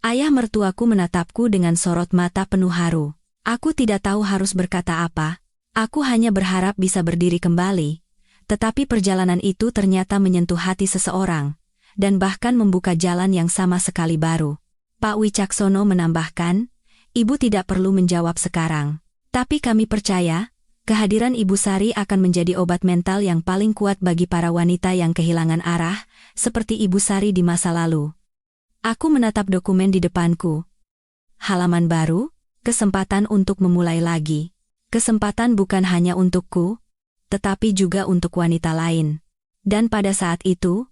Ayah mertuaku menatapku dengan sorot mata penuh haru. Aku tidak tahu harus berkata apa. Aku hanya berharap bisa berdiri kembali. Tetapi perjalanan itu ternyata menyentuh hati seseorang, dan bahkan membuka jalan yang sama sekali baru. Pak Wicaksono menambahkan, Ibu tidak perlu menjawab sekarang. Tapi kami percaya, kehadiran Ibu Sari akan menjadi obat mental yang paling kuat bagi para wanita yang kehilangan arah, seperti Ibu Sari di masa lalu. Aku menatap dokumen di depanku. Halaman baru, kesempatan untuk memulai lagi. Kesempatan bukan hanya untukku, tetapi juga untuk wanita lain. Dan pada saat itu,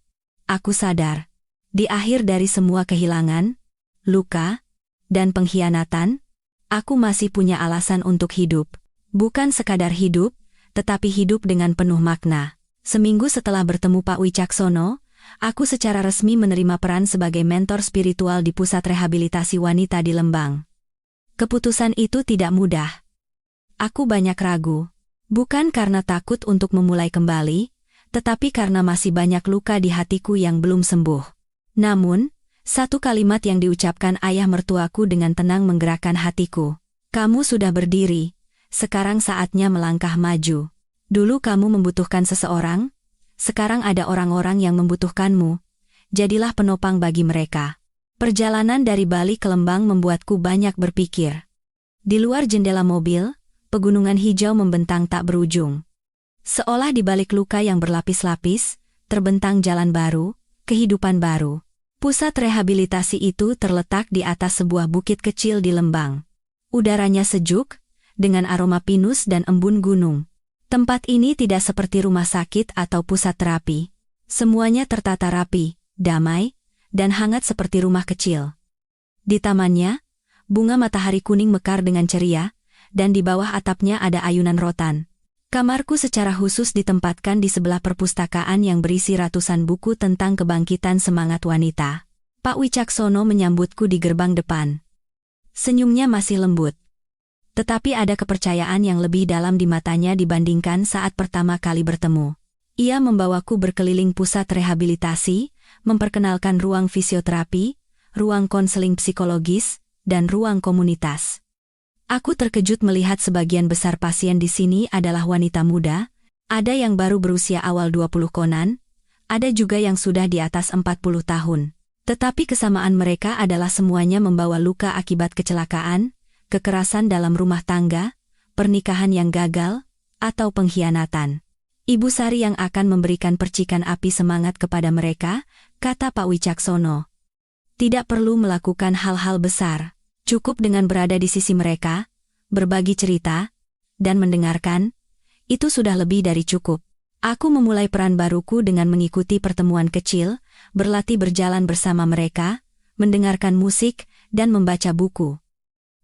aku sadar, di akhir dari semua kehilangan, luka, dan pengkhianatan, aku masih punya alasan untuk hidup. Bukan sekadar hidup, tetapi hidup dengan penuh makna. Seminggu setelah bertemu Pak Wicaksono, aku secara resmi menerima peran sebagai mentor spiritual di Pusat Rehabilitasi Wanita di Lembang. Keputusan itu tidak mudah. Aku banyak ragu. Bukan karena takut untuk memulai kembali, tetapi karena masih banyak luka di hatiku yang belum sembuh. Namun, satu kalimat yang diucapkan ayah mertuaku dengan tenang menggerakkan hatiku. Kamu sudah berdiri, sekarang saatnya melangkah maju. Dulu kamu membutuhkan seseorang, sekarang ada orang-orang yang membutuhkanmu. Jadilah penopang bagi mereka. Perjalanan dari Bali ke Lembang membuatku banyak berpikir. Di luar jendela mobil, pegunungan hijau membentang tak berujung. Seolah di balik luka yang berlapis-lapis, terbentang jalan baru, kehidupan baru. Pusat rehabilitasi itu terletak di atas sebuah bukit kecil di Lembang. Udaranya sejuk, dengan aroma pinus dan embun gunung. Tempat ini tidak seperti rumah sakit atau pusat terapi. Semuanya tertata rapi, damai, dan hangat seperti rumah kecil. Di tamannya, bunga matahari kuning mekar dengan ceria, dan di bawah atapnya ada ayunan rotan. Kamarku secara khusus ditempatkan di sebelah perpustakaan yang berisi ratusan buku tentang kebangkitan semangat wanita. Pak Wicaksono menyambutku di gerbang depan. Senyumnya masih lembut. Tetapi ada kepercayaan yang lebih dalam di matanya dibandingkan saat pertama kali bertemu. Ia membawaku berkeliling pusat rehabilitasi, memperkenalkan ruang fisioterapi, ruang konseling psikologis, dan ruang komunitas. Aku terkejut melihat sebagian besar pasien di sini adalah wanita muda, ada yang baru berusia awal 20 konan, ada juga yang sudah di atas 40 tahun. Tetapi kesamaan mereka adalah semuanya membawa luka akibat kecelakaan, kekerasan dalam rumah tangga, pernikahan yang gagal, atau pengkhianatan. Ibu Sari yang akan memberikan percikan api semangat kepada mereka, kata Pak Wicaksono. Tidak perlu melakukan hal-hal besar. Cukup dengan berada di sisi mereka, berbagi cerita, dan mendengarkan, itu sudah lebih dari cukup. Aku memulai peran baruku dengan mengikuti pertemuan kecil, berlatih berjalan bersama mereka, mendengarkan musik, dan membaca buku.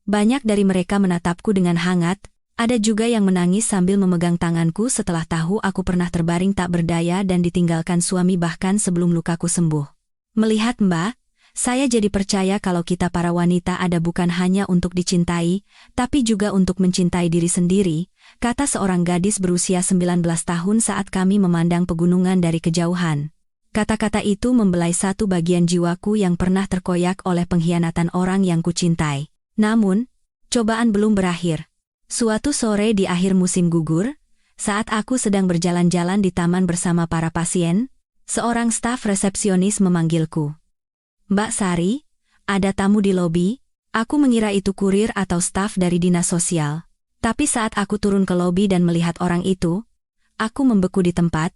Banyak dari mereka menatapku dengan hangat, ada juga yang menangis sambil memegang tanganku setelah tahu aku pernah terbaring tak berdaya dan ditinggalkan suami bahkan sebelum lukaku sembuh. Melihat Mbak, saya jadi percaya kalau kita para wanita ada bukan hanya untuk dicintai, tapi juga untuk mencintai diri sendiri, kata seorang gadis berusia 19 tahun saat kami memandang pegunungan dari kejauhan. Kata-kata itu membelai satu bagian jiwaku yang pernah terkoyak oleh pengkhianatan orang yang kucintai. Namun, cobaan belum berakhir. Suatu sore di akhir musim gugur, saat aku sedang berjalan-jalan di taman bersama para pasien, seorang staf resepsionis memanggilku. Mbak Sari, ada tamu di lobi. Aku mengira itu kurir atau staf dari dinas sosial. Tapi saat aku turun ke lobi dan melihat orang itu, aku membeku di tempat.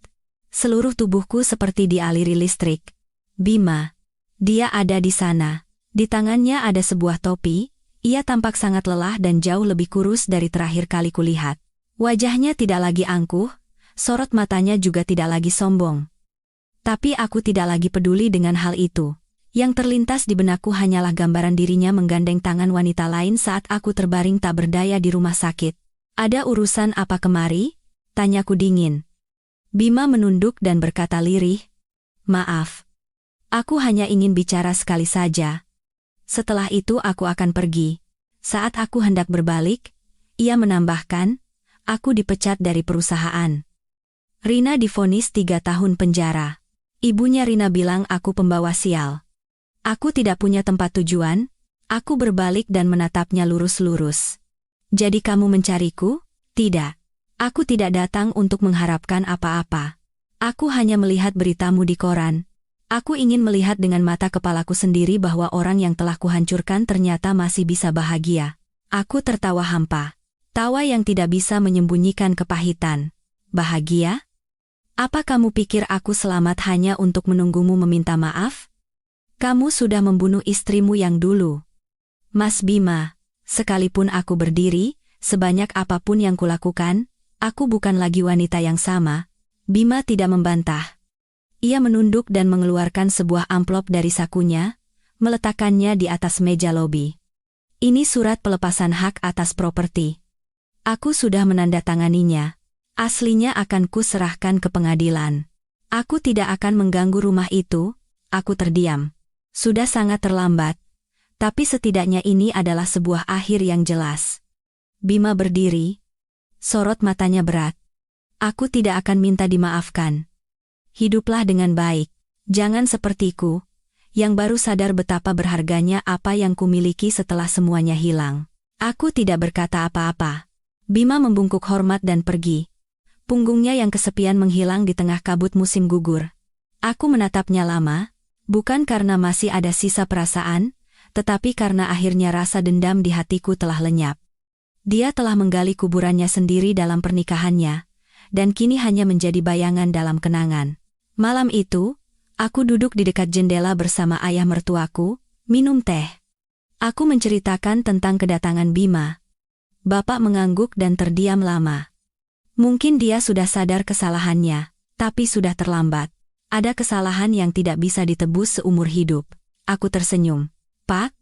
Seluruh tubuhku seperti dialiri listrik. Bima. Dia ada di sana. Di tangannya ada sebuah topi. Ia tampak sangat lelah dan jauh lebih kurus dari terakhir kali kulihat. Wajahnya tidak lagi angkuh, sorot matanya juga tidak lagi sombong. Tapi aku tidak lagi peduli dengan hal itu. Yang terlintas di benakku hanyalah gambaran dirinya menggandeng tangan wanita lain saat aku terbaring tak berdaya di rumah sakit. Ada urusan apa kemari? Tanyaku dingin. Bima menunduk dan berkata lirih, maaf. Aku hanya ingin bicara sekali saja. Setelah itu aku akan pergi. Saat aku hendak berbalik, ia menambahkan, aku dipecat dari perusahaan. Rina divonis 3 tahun penjara. Ibunya Rina bilang aku pembawa sial. Aku tidak punya tempat tujuan, aku berbalik dan menatapnya lurus-lurus. Jadi kamu mencariku? Tidak. Aku tidak datang untuk mengharapkan apa-apa. Aku hanya melihat beritamu di koran. Aku ingin melihat dengan mata kepalaku sendiri bahwa orang yang telah kuhancurkan ternyata masih bisa bahagia. Aku tertawa hampa. Tawa yang tidak bisa menyembunyikan kepahitan. Bahagia? Apa kamu pikir aku selamat hanya untuk menunggumu meminta maaf? Kamu sudah membunuh istrimu yang dulu. Mas Bima, sekalipun aku berdiri, sebanyak apapun yang kulakukan, aku bukan lagi wanita yang sama. Bima tidak membantah. Ia menunduk dan mengeluarkan sebuah amplop dari sakunya, meletakkannya di atas meja lobi. Ini surat pelepasan hak atas properti. Aku sudah menandatanganinya. Aslinya akan kuserahkan ke pengadilan. Aku tidak akan mengganggu rumah itu, aku terdiam. Sudah sangat terlambat, tapi setidaknya ini adalah sebuah akhir yang jelas. Bima berdiri, sorot matanya berat. Aku tidak akan minta dimaafkan. Hiduplah dengan baik, jangan sepertiku, yang baru sadar betapa berharganya apa yang kumiliki setelah semuanya hilang. Aku tidak berkata apa-apa. Bima membungkuk hormat dan pergi. Punggungnya yang kesepian menghilang di tengah kabut musim gugur. Aku menatapnya lama, bukan karena masih ada sisa perasaan, tetapi karena akhirnya rasa dendam di hatiku telah lenyap. Dia telah menggali kuburannya sendiri dalam pernikahannya, dan kini hanya menjadi bayangan dalam kenangan. Malam itu, aku duduk di dekat jendela bersama ayah mertuaku, minum teh. Aku menceritakan tentang kedatangan Bima. Bapak mengangguk dan terdiam lama. Mungkin dia sudah sadar kesalahannya, tapi sudah terlambat. Ada kesalahan yang tidak bisa ditebus seumur hidup. Aku tersenyum. Pak,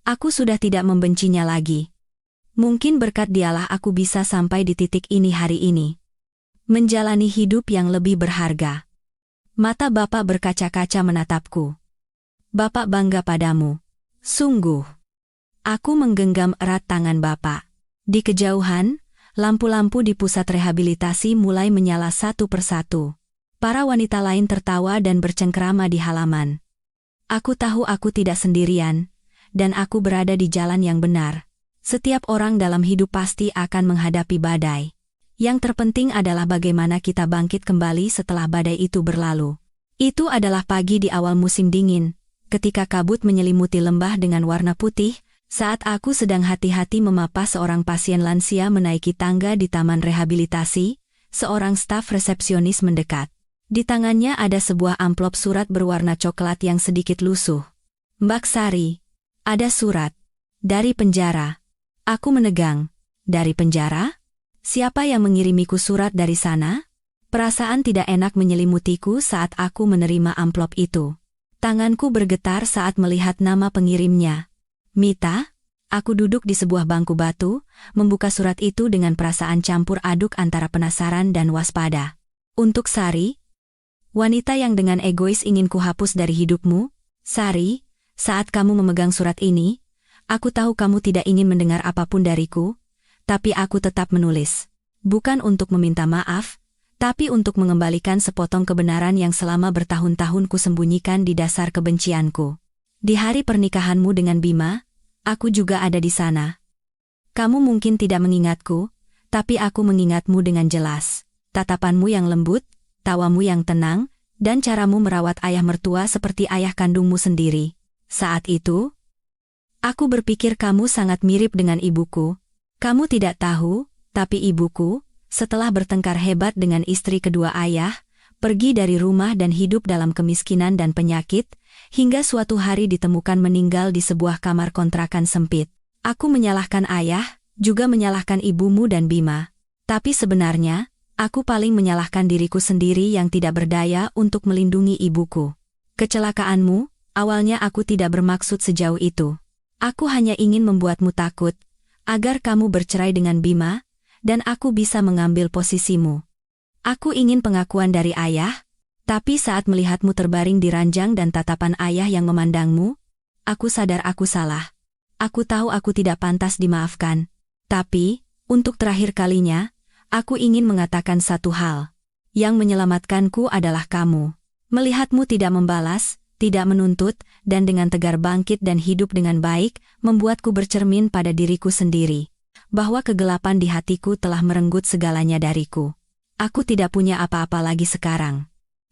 aku sudah tidak membencinya lagi. Mungkin berkat dialah aku bisa sampai di titik ini hari ini. Menjalani hidup yang lebih berharga. Mata Bapak berkaca-kaca menatapku. Bapak bangga padamu. Sungguh. Aku menggenggam erat tangan Bapak. Di kejauhan, lampu-lampu di pusat rehabilitasi mulai menyala satu persatu. Para wanita lain tertawa dan bercengkrama di halaman. Aku tahu aku tidak sendirian, dan aku berada di jalan yang benar. Setiap orang dalam hidup pasti akan menghadapi badai. Yang terpenting adalah bagaimana kita bangkit kembali setelah badai itu berlalu. Itu adalah pagi di awal musim dingin, ketika kabut menyelimuti lembah dengan warna putih, saat aku sedang hati-hati memapa seorang pasien lansia menaiki tangga di taman rehabilitasi, seorang staf resepsionis mendekat. Di tangannya ada sebuah amplop surat berwarna coklat yang sedikit lusuh. Mbak Sari, ada surat. Dari penjara. Aku menegang. Dari penjara? Siapa yang mengirimiku surat dari sana? Perasaan tidak enak menyelimutiku saat aku menerima amplop itu. Tanganku bergetar saat melihat nama pengirimnya. Mita, aku duduk di sebuah bangku batu, membuka surat itu dengan perasaan campur aduk antara penasaran dan waspada. Untuk Sari, wanita yang dengan egois ingin kuhapus dari hidupmu, Sari, saat kamu memegang surat ini, aku tahu kamu tidak ingin mendengar apapun dariku, tapi aku tetap menulis. Bukan untuk meminta maaf, tapi untuk mengembalikan sepotong kebenaran yang selama bertahun-tahun kusembunyikan di dasar kebencianku. Di hari pernikahanmu dengan Bima, aku juga ada di sana. Kamu mungkin tidak mengingatku, tapi aku mengingatmu dengan jelas. Tatapanmu yang lembut, tawamu yang tenang, dan caramu merawat ayah mertua seperti ayah kandungmu sendiri. Saat itu, aku berpikir kamu sangat mirip dengan ibuku. Kamu tidak tahu, tapi ibuku, setelah bertengkar hebat dengan istri kedua ayah, pergi dari rumah dan hidup dalam kemiskinan dan penyakit, hingga suatu hari ditemukan meninggal di sebuah kamar kontrakan sempit. Aku menyalahkan ayah, juga menyalahkan ibumu dan Bima. Tapi sebenarnya, aku paling menyalahkan diriku sendiri yang tidak berdaya untuk melindungi ibuku. Kecelakaanmu, awalnya aku tidak bermaksud sejauh itu. Aku hanya ingin membuatmu takut, agar kamu bercerai dengan Bima, dan aku bisa mengambil posisimu. Aku ingin pengakuan dari ayah, tapi saat melihatmu terbaring di ranjang dan tatapan ayah yang memandangmu, aku sadar aku salah. Aku tahu aku tidak pantas dimaafkan. Tapi, untuk terakhir kalinya, aku ingin mengatakan satu hal. Yang menyelamatkanku adalah kamu. Melihatmu tidak membalas, tidak menuntut, dan dengan tegar bangkit dan hidup dengan baik, membuatku bercermin pada diriku sendiri. Bahwa kegelapan di hatiku telah merenggut segalanya dariku. Aku tidak punya apa-apa lagi sekarang.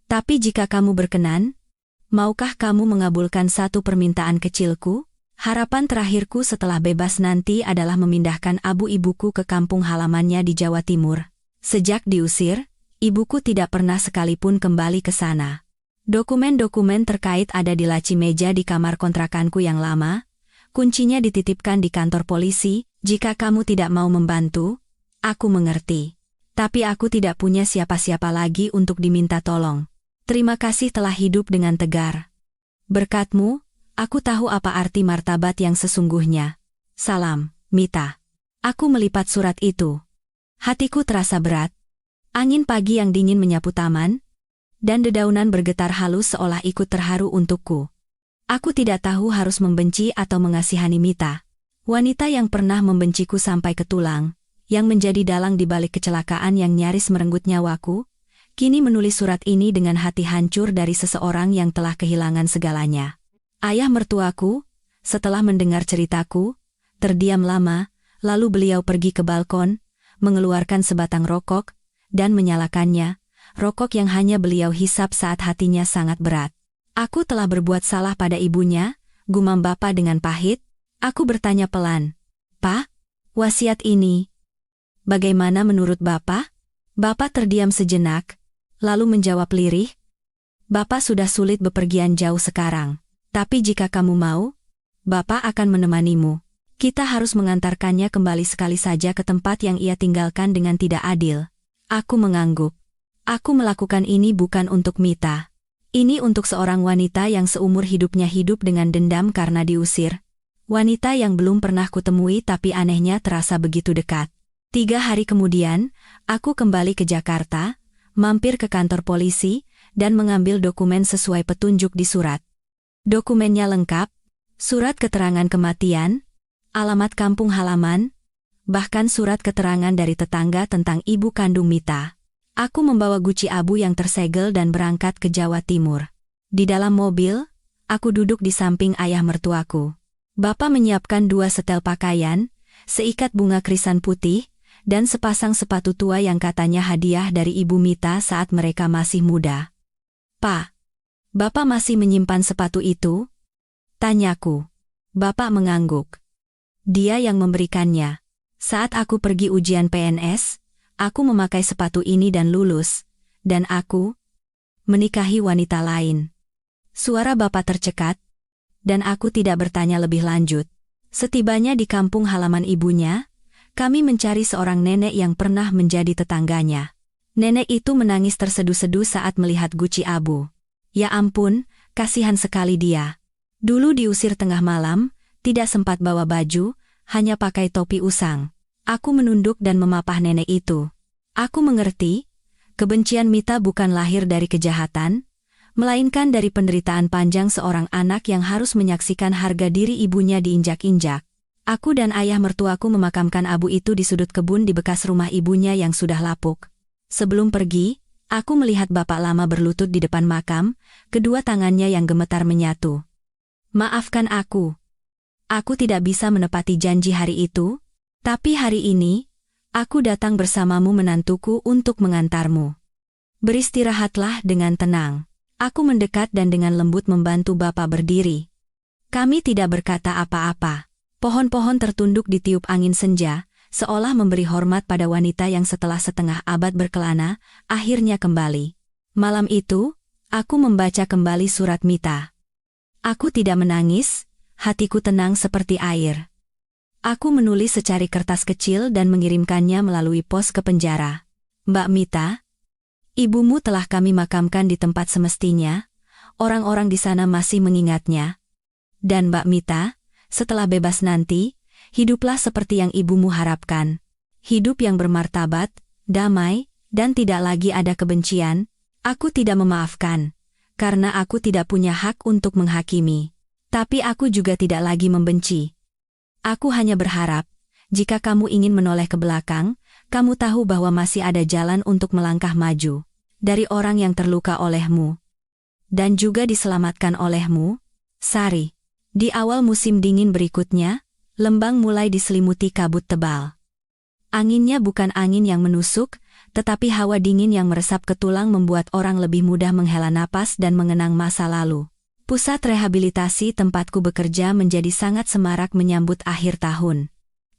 Tapi jika kamu berkenan, maukah kamu mengabulkan satu permintaan kecilku? Harapan terakhirku setelah bebas nanti adalah memindahkan abu ibuku ke kampung halamannya di Jawa Timur. Sejak diusir, ibuku tidak pernah sekalipun kembali ke sana. Dokumen-dokumen terkait ada di laci meja di kamar kontrakanku yang lama. Kuncinya dititipkan di kantor polisi. Jika kamu tidak mau membantu, aku mengerti. Tapi aku tidak punya siapa-siapa lagi untuk diminta tolong. Terima kasih telah hidup dengan tegar. Berkatmu, aku tahu apa arti martabat yang sesungguhnya. Salam, Mita. Aku melipat surat itu. Hatiku terasa berat. Angin pagi yang dingin menyapu taman, dan dedaunan bergetar halus seolah ikut terharu untukku. Aku tidak tahu harus membenci atau mengasihani Mita. Wanita yang pernah membenciku sampai ke tulang, yang menjadi dalang di balik kecelakaan yang nyaris merenggut nyawaku, kini menulis surat ini dengan hati hancur dari seseorang yang telah kehilangan segalanya. Ayah mertuaku, setelah mendengar ceritaku, terdiam lama, lalu beliau pergi ke balkon, mengeluarkan sebatang rokok, dan menyalakannya, rokok yang hanya beliau hisap saat hatinya sangat berat. Aku telah berbuat salah pada ibunya, gumam Bapak dengan pahit. Aku bertanya pelan, Pak, wasiat ini, bagaimana menurut Bapak? Bapak terdiam sejenak, lalu menjawab lirih, Bapak sudah sulit bepergian jauh sekarang. Tapi jika kamu mau, Bapak akan menemanimu. Kita harus mengantarkannya kembali sekali saja ke tempat yang ia tinggalkan dengan tidak adil. Aku mengangguk. Aku melakukan ini bukan untuk Mita. Ini untuk seorang wanita yang seumur hidupnya hidup dengan dendam karena diusir. Wanita yang belum pernah kutemui tapi anehnya terasa begitu dekat. 3 hari kemudian, aku kembali ke Jakarta, mampir ke kantor polisi, dan mengambil dokumen sesuai petunjuk di surat. Dokumennya lengkap, surat keterangan kematian, alamat kampung halaman, bahkan surat keterangan dari tetangga tentang ibu kandung Mita. Aku membawa guci abu yang tersegel dan berangkat ke Jawa Timur. Di dalam mobil, aku duduk di samping ayah mertuaku. Bapak menyiapkan 2 setel pakaian, seikat bunga krisan putih, dan sepasang sepatu tua yang katanya hadiah dari ibu Mita saat mereka masih muda. Pak, Bapak masih menyimpan sepatu itu? Tanyaku. Bapak mengangguk. Dia yang memberikannya. Saat aku pergi ujian PNS, aku memakai sepatu ini dan lulus, dan aku menikahi wanita lain. Suara Bapak tercekat, dan aku tidak bertanya lebih lanjut. Setibanya di kampung halaman ibunya, kami mencari seorang nenek yang pernah menjadi tetangganya. Nenek itu menangis terseduh-seduh saat melihat guci abu. Ya ampun, kasihan sekali dia. Dulu diusir tengah malam, tidak sempat bawa baju, hanya pakai topi usang. Aku menunduk dan memapah nenek itu. Aku mengerti, kebencian Mita bukan lahir dari kejahatan, melainkan dari penderitaan panjang seorang anak yang harus menyaksikan harga diri ibunya diinjak-injak. Aku dan ayah mertuaku memakamkan abu itu di sudut kebun di bekas rumah ibunya yang sudah lapuk. Sebelum pergi, aku melihat Bapak lama berlutut di depan makam, kedua tangannya yang gemetar menyatu. Maafkan aku. Aku tidak bisa menepati janji hari itu, tapi hari ini, aku datang bersamamu menantuku untuk mengantarmu. Beristirahatlah dengan tenang. Aku mendekat dan dengan lembut membantu Bapak berdiri. Kami tidak berkata apa-apa. Pohon-pohon tertunduk ditiup angin senja, seolah memberi hormat pada wanita yang setelah setengah abad berkelana, akhirnya kembali. Malam itu, aku membaca kembali surat Mita. Aku tidak menangis, hatiku tenang seperti air. Aku menulis secari kertas kecil dan mengirimkannya melalui pos ke penjara. Mbak Mita, ibumu telah kami makamkan di tempat semestinya, orang-orang di sana masih mengingatnya. Dan Mbak Mita, setelah bebas nanti, hiduplah seperti yang ibumu harapkan. Hidup yang bermartabat, damai, dan tidak lagi ada kebencian. Aku tidak memaafkan, karena aku tidak punya hak untuk menghakimi. Tapi aku juga tidak lagi membenci. Aku hanya berharap, jika kamu ingin menoleh ke belakang, kamu tahu bahwa masih ada jalan untuk melangkah maju. Dari orang yang terluka olehmu. Dan juga diselamatkan olehmu, Sari. Di awal musim dingin berikutnya, Lembang mulai diselimuti kabut tebal. Anginnya bukan angin yang menusuk, tetapi hawa dingin yang meresap ke tulang membuat orang lebih mudah menghela napas dan mengenang masa lalu. Pusat rehabilitasi tempatku bekerja menjadi sangat semarak menyambut akhir tahun.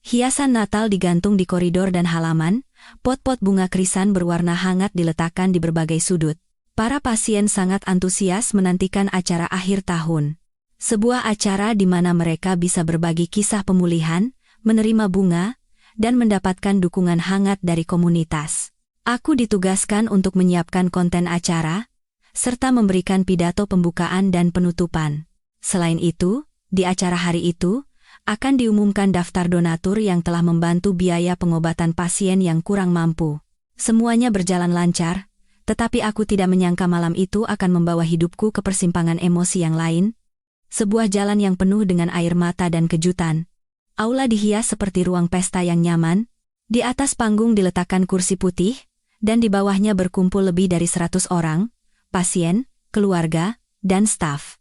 Hiasan Natal digantung di koridor dan halaman, pot-pot bunga krisan berwarna hangat diletakkan di berbagai sudut. Para pasien sangat antusias menantikan acara akhir tahun. Sebuah acara di mana mereka bisa berbagi kisah pemulihan, menerima bunga, dan mendapatkan dukungan hangat dari komunitas. Aku ditugaskan untuk menyiapkan konten acara, serta memberikan pidato pembukaan dan penutupan. Selain itu, di acara hari itu, akan diumumkan daftar donatur yang telah membantu biaya pengobatan pasien yang kurang mampu. Semuanya berjalan lancar, tetapi aku tidak menyangka malam itu akan membawa hidupku ke persimpangan emosi yang lain. Sebuah jalan yang penuh dengan air mata dan kejutan. Aula dihias seperti ruang pesta yang nyaman. Di atas panggung diletakkan kursi putih, dan di bawahnya berkumpul lebih dari 100 orang, pasien, keluarga, dan staf.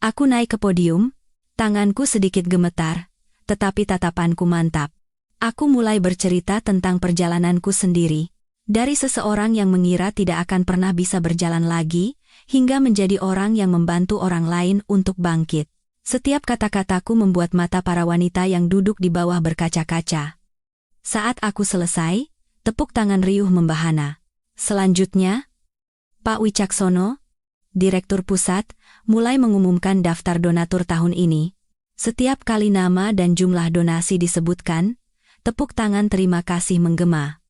Aku naik ke podium, tanganku sedikit gemetar, tetapi tatapanku mantap. Aku mulai bercerita tentang perjalananku sendiri. Dari seseorang yang mengira tidak akan pernah bisa berjalan lagi, hingga menjadi orang yang membantu orang lain untuk bangkit. Setiap kata-kataku membuat mata para wanita yang duduk di bawah berkaca-kaca. Saat aku selesai, tepuk tangan riuh membahana. Selanjutnya, Pak Wicaksono, Direktur Pusat, mulai mengumumkan daftar donatur tahun ini. Setiap kali nama dan jumlah donasi disebutkan, tepuk tangan terima kasih menggema.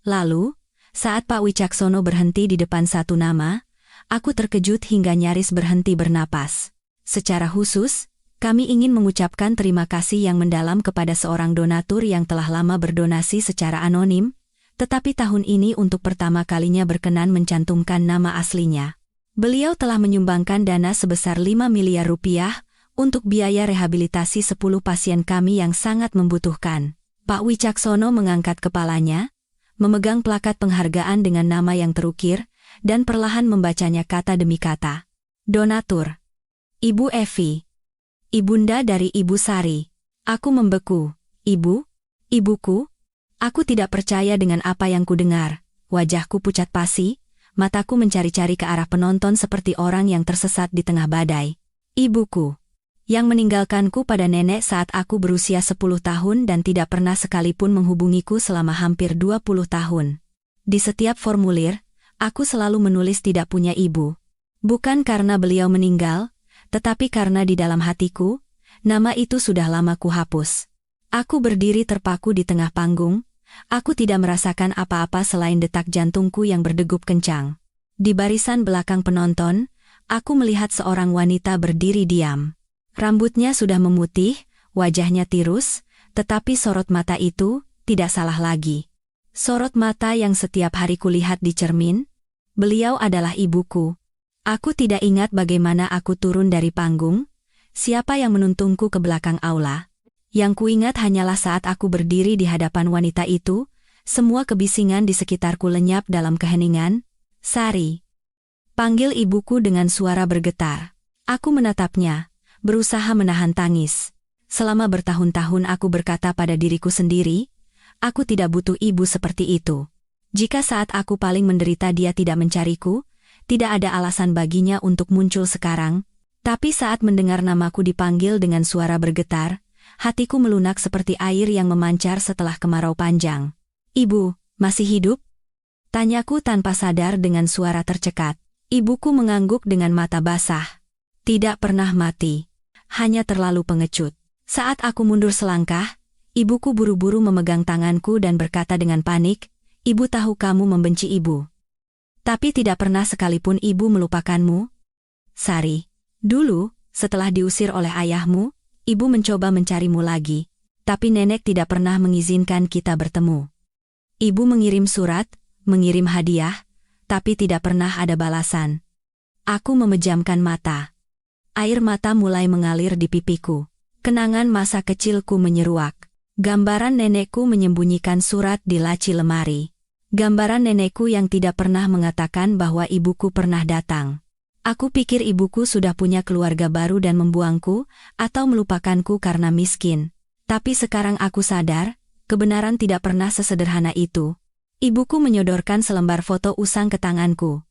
Lalu, saat Pak Wicaksono berhenti di depan satu nama, aku terkejut hingga nyaris berhenti bernapas. Secara khusus, kami ingin mengucapkan terima kasih yang mendalam kepada seorang donatur yang telah lama berdonasi secara anonim, tetapi tahun ini untuk pertama kalinya berkenan mencantumkan nama aslinya. Beliau telah menyumbangkan dana sebesar 5 miliar rupiah untuk biaya rehabilitasi 10 pasien kami yang sangat membutuhkan. Pak Wicaksono mengangkat kepalanya, memegang plakat penghargaan dengan nama yang terukir, dan perlahan membacanya kata demi kata. Donatur. Ibu Evi. Ibunda dari Ibu Sari. Aku membeku. Ibu? Ibuku? Aku tidak percaya dengan apa yang kudengar. Wajahku pucat pasi, mataku mencari-cari ke arah penonton seperti orang yang tersesat di tengah badai. Ibuku. Yang meninggalkanku pada nenek saat aku berusia 10 tahun dan tidak pernah sekalipun menghubungiku selama hampir 20 tahun. Di setiap formulir, aku selalu menulis tidak punya ibu. Bukan karena beliau meninggal, tetapi karena di dalam hatiku, nama itu sudah lama kuhapus. Aku berdiri terpaku di tengah panggung. Aku tidak merasakan apa-apa selain detak jantungku yang berdegup kencang. Di barisan belakang penonton, aku melihat seorang wanita berdiri diam. Rambutnya sudah memutih, wajahnya tirus, tetapi sorot mata itu tidak salah lagi. Sorot mata yang setiap hari kulihat di cermin. Beliau adalah ibuku. Aku tidak ingat bagaimana aku turun dari panggung, siapa yang menuntungku ke belakang aula. Yang kuingat hanyalah saat aku berdiri di hadapan wanita itu, semua kebisingan di sekitarku lenyap dalam keheningan. Sari. Panggil ibuku dengan suara bergetar. Aku menatapnya, berusaha menahan tangis. Selama bertahun-tahun aku berkata pada diriku sendiri, aku tidak butuh ibu seperti itu. Jika saat aku paling menderita dia tidak mencariku, tidak ada alasan baginya untuk muncul sekarang. Tapi saat mendengar namaku dipanggil dengan suara bergetar, hatiku melunak seperti air yang memancar setelah kemarau panjang. Ibu, masih hidup? Tanyaku tanpa sadar dengan suara tercekat. Ibuku mengangguk dengan mata basah. Tidak pernah mati. Hanya terlalu pengecut. Saat aku mundur selangkah, ibuku buru-buru memegang tanganku dan berkata dengan panik, Ibu tahu kamu membenci ibu. Tapi tidak pernah sekalipun ibu melupakanmu. Sari, dulu, setelah diusir oleh ayahmu, ibu mencoba mencarimu lagi, tapi nenek tidak pernah mengizinkan kita bertemu. Ibu mengirim surat, mengirim hadiah, tapi tidak pernah ada balasan. Aku memejamkan mata. Air mata mulai mengalir di pipiku. Kenangan masa kecilku menyeruak. Gambaran nenekku menyembunyikan surat di laci lemari. Gambaran nenekku yang tidak pernah mengatakan bahwa ibuku pernah datang. Aku pikir ibuku sudah punya keluarga baru dan membuangku, atau melupakanku karena miskin. Tapi sekarang aku sadar, kebenaran tidak pernah sesederhana itu. Ibuku menyodorkan selembar foto usang ke tanganku.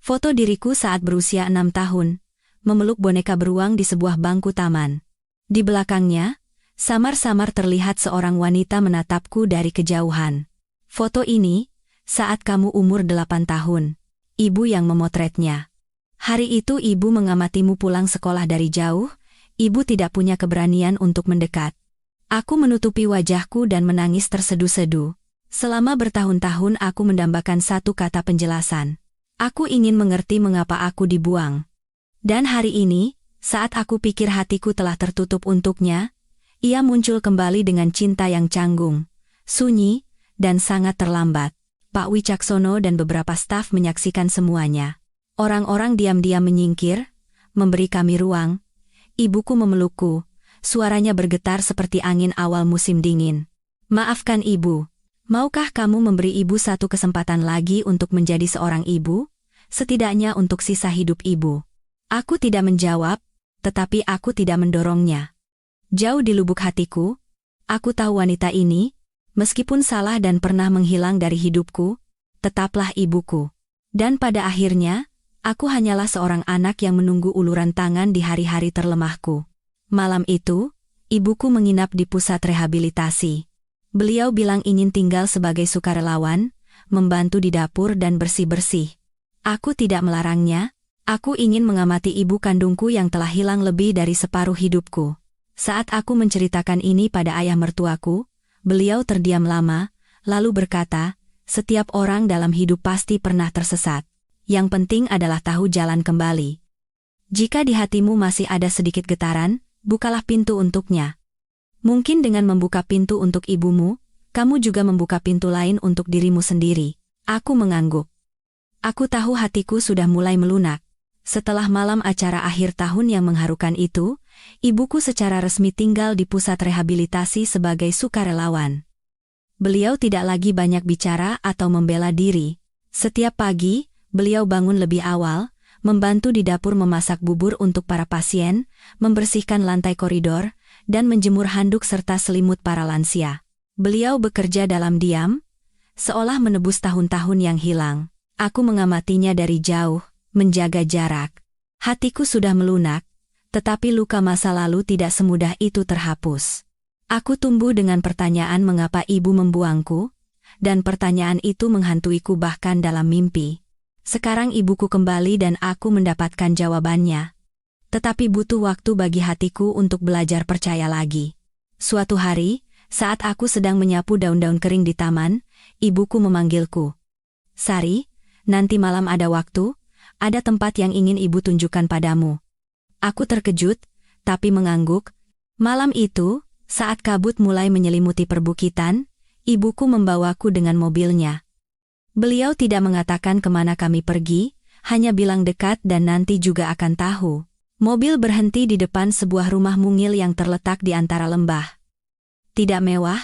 Foto diriku saat berusia 6 tahun, memeluk boneka beruang di sebuah bangku taman. Di belakangnya, samar-samar terlihat seorang wanita menatapku dari kejauhan. Foto ini, saat kamu umur 8 tahun. Ibu yang memotretnya. Hari itu ibu mengamatimu pulang sekolah dari jauh, ibu tidak punya keberanian untuk mendekat. Aku menutupi wajahku dan menangis terseduh-seduh. Selama bertahun-tahun aku mendambakan satu kata penjelasan. Aku ingin mengerti mengapa aku dibuang. Dan hari ini, saat aku pikir hatiku telah tertutup untuknya, ia muncul kembali dengan cinta yang canggung, sunyi, dan sangat terlambat. Pak Wicaksono dan beberapa staf menyaksikan semuanya. Orang-orang diam-diam menyingkir, memberi kami ruang. Ibuku memelukku, suaranya bergetar seperti angin awal musim dingin. Maafkan ibu, maukah kamu memberi ibu satu kesempatan lagi untuk menjadi seorang ibu? Setidaknya untuk sisa hidup ibu. Aku tidak menjawab, tetapi aku tidak mendorongnya. Jauh di lubuk hatiku, aku tahu wanita ini, meskipun salah dan pernah menghilang dari hidupku, tetaplah ibuku. Dan pada akhirnya, aku hanyalah seorang anak yang menunggu uluran tangan di hari-hari terlemahku. Malam itu, ibuku menginap di pusat rehabilitasi. Beliau bilang ingin tinggal sebagai sukarelawan, membantu di dapur dan bersih-bersih. Aku tidak melarangnya. Aku ingin mengamati ibu kandungku yang telah hilang lebih dari separuh hidupku. Saat aku menceritakan ini pada ayah mertuaku, beliau terdiam lama, lalu berkata, setiap orang dalam hidup pasti pernah tersesat. Yang penting adalah tahu jalan kembali. Jika di hatimu masih ada sedikit getaran, bukalah pintu untuknya. Mungkin dengan membuka pintu untuk ibumu, kamu juga membuka pintu lain untuk dirimu sendiri. Aku mengangguk. Aku tahu hatiku sudah mulai melunak. Setelah malam acara akhir tahun yang mengharukan itu, ibuku secara resmi tinggal di pusat rehabilitasi sebagai sukarelawan. Beliau tidak lagi banyak bicara atau membela diri. Setiap pagi, beliau bangun lebih awal, membantu di dapur memasak bubur untuk para pasien, membersihkan lantai koridor, dan menjemur handuk serta selimut para lansia. Beliau bekerja dalam diam, seolah menebus tahun-tahun yang hilang. Aku mengamatinya dari jauh, menjaga jarak. Hatiku sudah melunak, tetapi luka masa lalu tidak semudah itu terhapus. Aku tumbuh dengan pertanyaan mengapa ibu membuangku, dan pertanyaan itu menghantuiku bahkan dalam mimpi. Sekarang ibuku kembali dan aku mendapatkan jawabannya. Tetapi butuh waktu bagi hatiku untuk belajar percaya lagi. Suatu hari, saat aku sedang menyapu daun-daun kering di taman, ibuku memanggilku. Sari, nanti malam ada waktu, ada tempat yang ingin ibu tunjukkan padamu. Aku terkejut, tapi mengangguk. Malam itu, saat kabut mulai menyelimuti perbukitan, ibuku membawaku dengan mobilnya. Beliau tidak mengatakan kemana kami pergi, hanya bilang dekat dan nanti juga akan tahu. Mobil berhenti di depan sebuah rumah mungil yang terletak di antara lembah. Tidak mewah,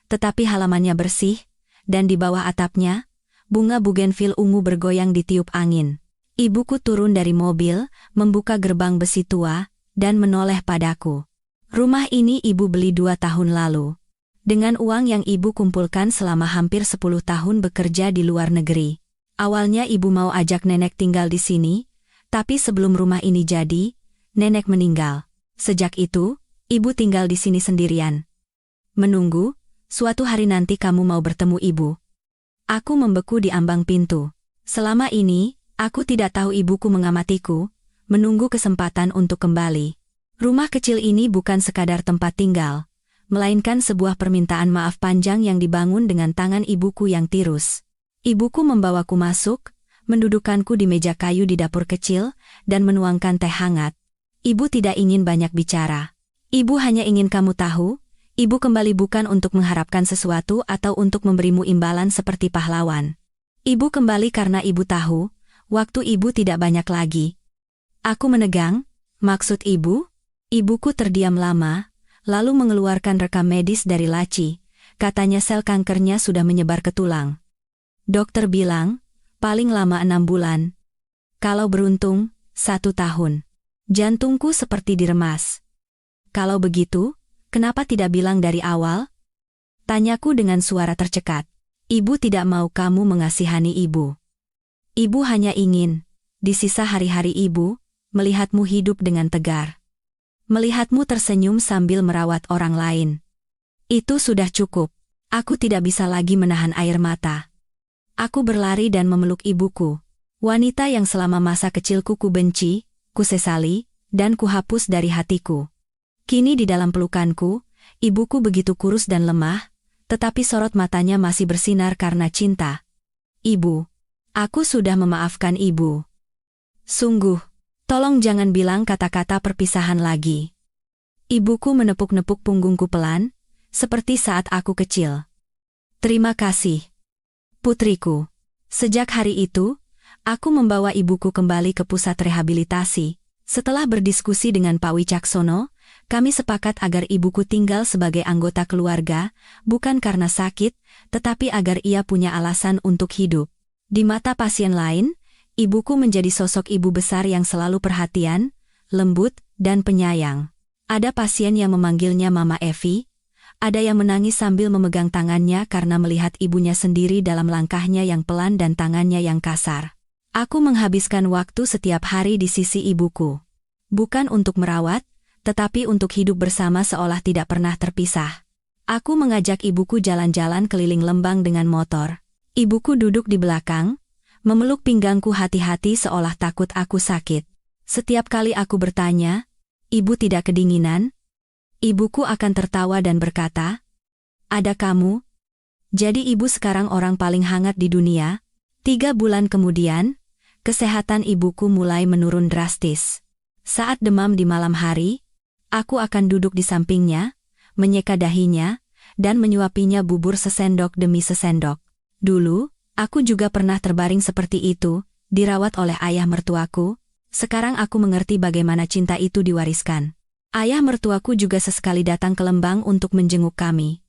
tetapi halamannya bersih, dan di bawah atapnya, bunga bugenvil ungu bergoyang ditiup angin. Ibuku turun dari mobil, membuka gerbang besi tua, dan menoleh padaku. Rumah ini ibu beli 2 tahun lalu. Dengan uang yang ibu kumpulkan selama hampir 10 tahun bekerja di luar negeri. Awalnya ibu mau ajak nenek tinggal di sini, tapi sebelum rumah ini jadi, nenek meninggal. Sejak itu, ibu tinggal di sini sendirian. Menunggu, suatu hari nanti kamu mau bertemu ibu. Aku membeku di ambang pintu. Selama ini, aku tidak tahu ibuku mengamatiku, menunggu kesempatan untuk kembali. Rumah kecil ini bukan sekadar tempat tinggal, melainkan sebuah permintaan maaf panjang yang dibangun dengan tangan ibuku yang tirus. Ibuku membawaku masuk, mendudukkanku di meja kayu di dapur kecil, dan menuangkan teh hangat. Ibu tidak ingin banyak bicara. Ibu hanya ingin kamu tahu, ibu kembali bukan untuk mengharapkan sesuatu atau untuk memberimu imbalan seperti pahlawan. Ibu kembali karena ibu tahu, waktu ibu tidak banyak lagi. Aku menegang, maksud ibu? Ibuku terdiam lama, lalu mengeluarkan rekam medis dari laci. Katanya sel kankernya sudah menyebar ke tulang. Dokter bilang, paling lama 6 bulan. Kalau beruntung, 1 tahun. Jantungku seperti diremas. Kalau begitu, kenapa tidak bilang dari awal? Tanyaku dengan suara tercekat. Ibu tidak mau kamu mengasihani ibu. Ibu hanya ingin, di sisa hari-hari ibu, melihatmu hidup dengan tegar. Melihatmu tersenyum sambil merawat orang lain. Itu sudah cukup. Aku tidak bisa lagi menahan air mata. Aku berlari dan memeluk ibuku. Wanita yang selama masa kecilku ku benci, ku sesali, dan ku hapus dari hatiku. Kini di dalam pelukanku, ibuku begitu kurus dan lemah, tetapi sorot matanya masih bersinar karena cinta. Ibu, aku sudah memaafkan ibu. Sungguh, tolong jangan bilang kata-kata perpisahan lagi. Ibuku menepuk-nepuk punggungku pelan, seperti saat aku kecil. Terima kasih, putriku. Sejak hari itu, aku membawa ibuku kembali ke pusat rehabilitasi. Setelah berdiskusi dengan Pak Wicaksono, kami sepakat agar ibuku tinggal sebagai anggota keluarga, bukan karena sakit, tetapi agar ia punya alasan untuk hidup. Di mata pasien lain, ibuku menjadi sosok ibu besar yang selalu perhatian, lembut, dan penyayang. Ada pasien yang memanggilnya Mama Evi, ada yang menangis sambil memegang tangannya karena melihat ibunya sendiri dalam langkahnya yang pelan dan tangannya yang kasar. Aku menghabiskan waktu setiap hari di sisi ibuku. Bukan untuk merawat, tetapi untuk hidup bersama seolah tidak pernah terpisah. Aku mengajak ibuku jalan-jalan keliling Lembang dengan motor. Ibuku duduk di belakang, memeluk pinggangku hati-hati seolah takut aku sakit. Setiap kali aku bertanya, "Ibu tidak kedinginan?" Ibuku akan tertawa dan berkata, "Ada kamu." Jadi ibu sekarang orang paling hangat di dunia. 3 bulan kemudian, kesehatan ibuku mulai menurun drastis. Saat demam di malam hari, aku akan duduk di sampingnya, menyeka dahinya, dan menyuapinya bubur sesendok demi sesendok. Dulu, aku juga pernah terbaring seperti itu, dirawat oleh ayah mertuaku. Sekarang aku mengerti bagaimana cinta itu diwariskan. Ayah mertuaku juga sesekali datang ke Lembang untuk menjenguk kami.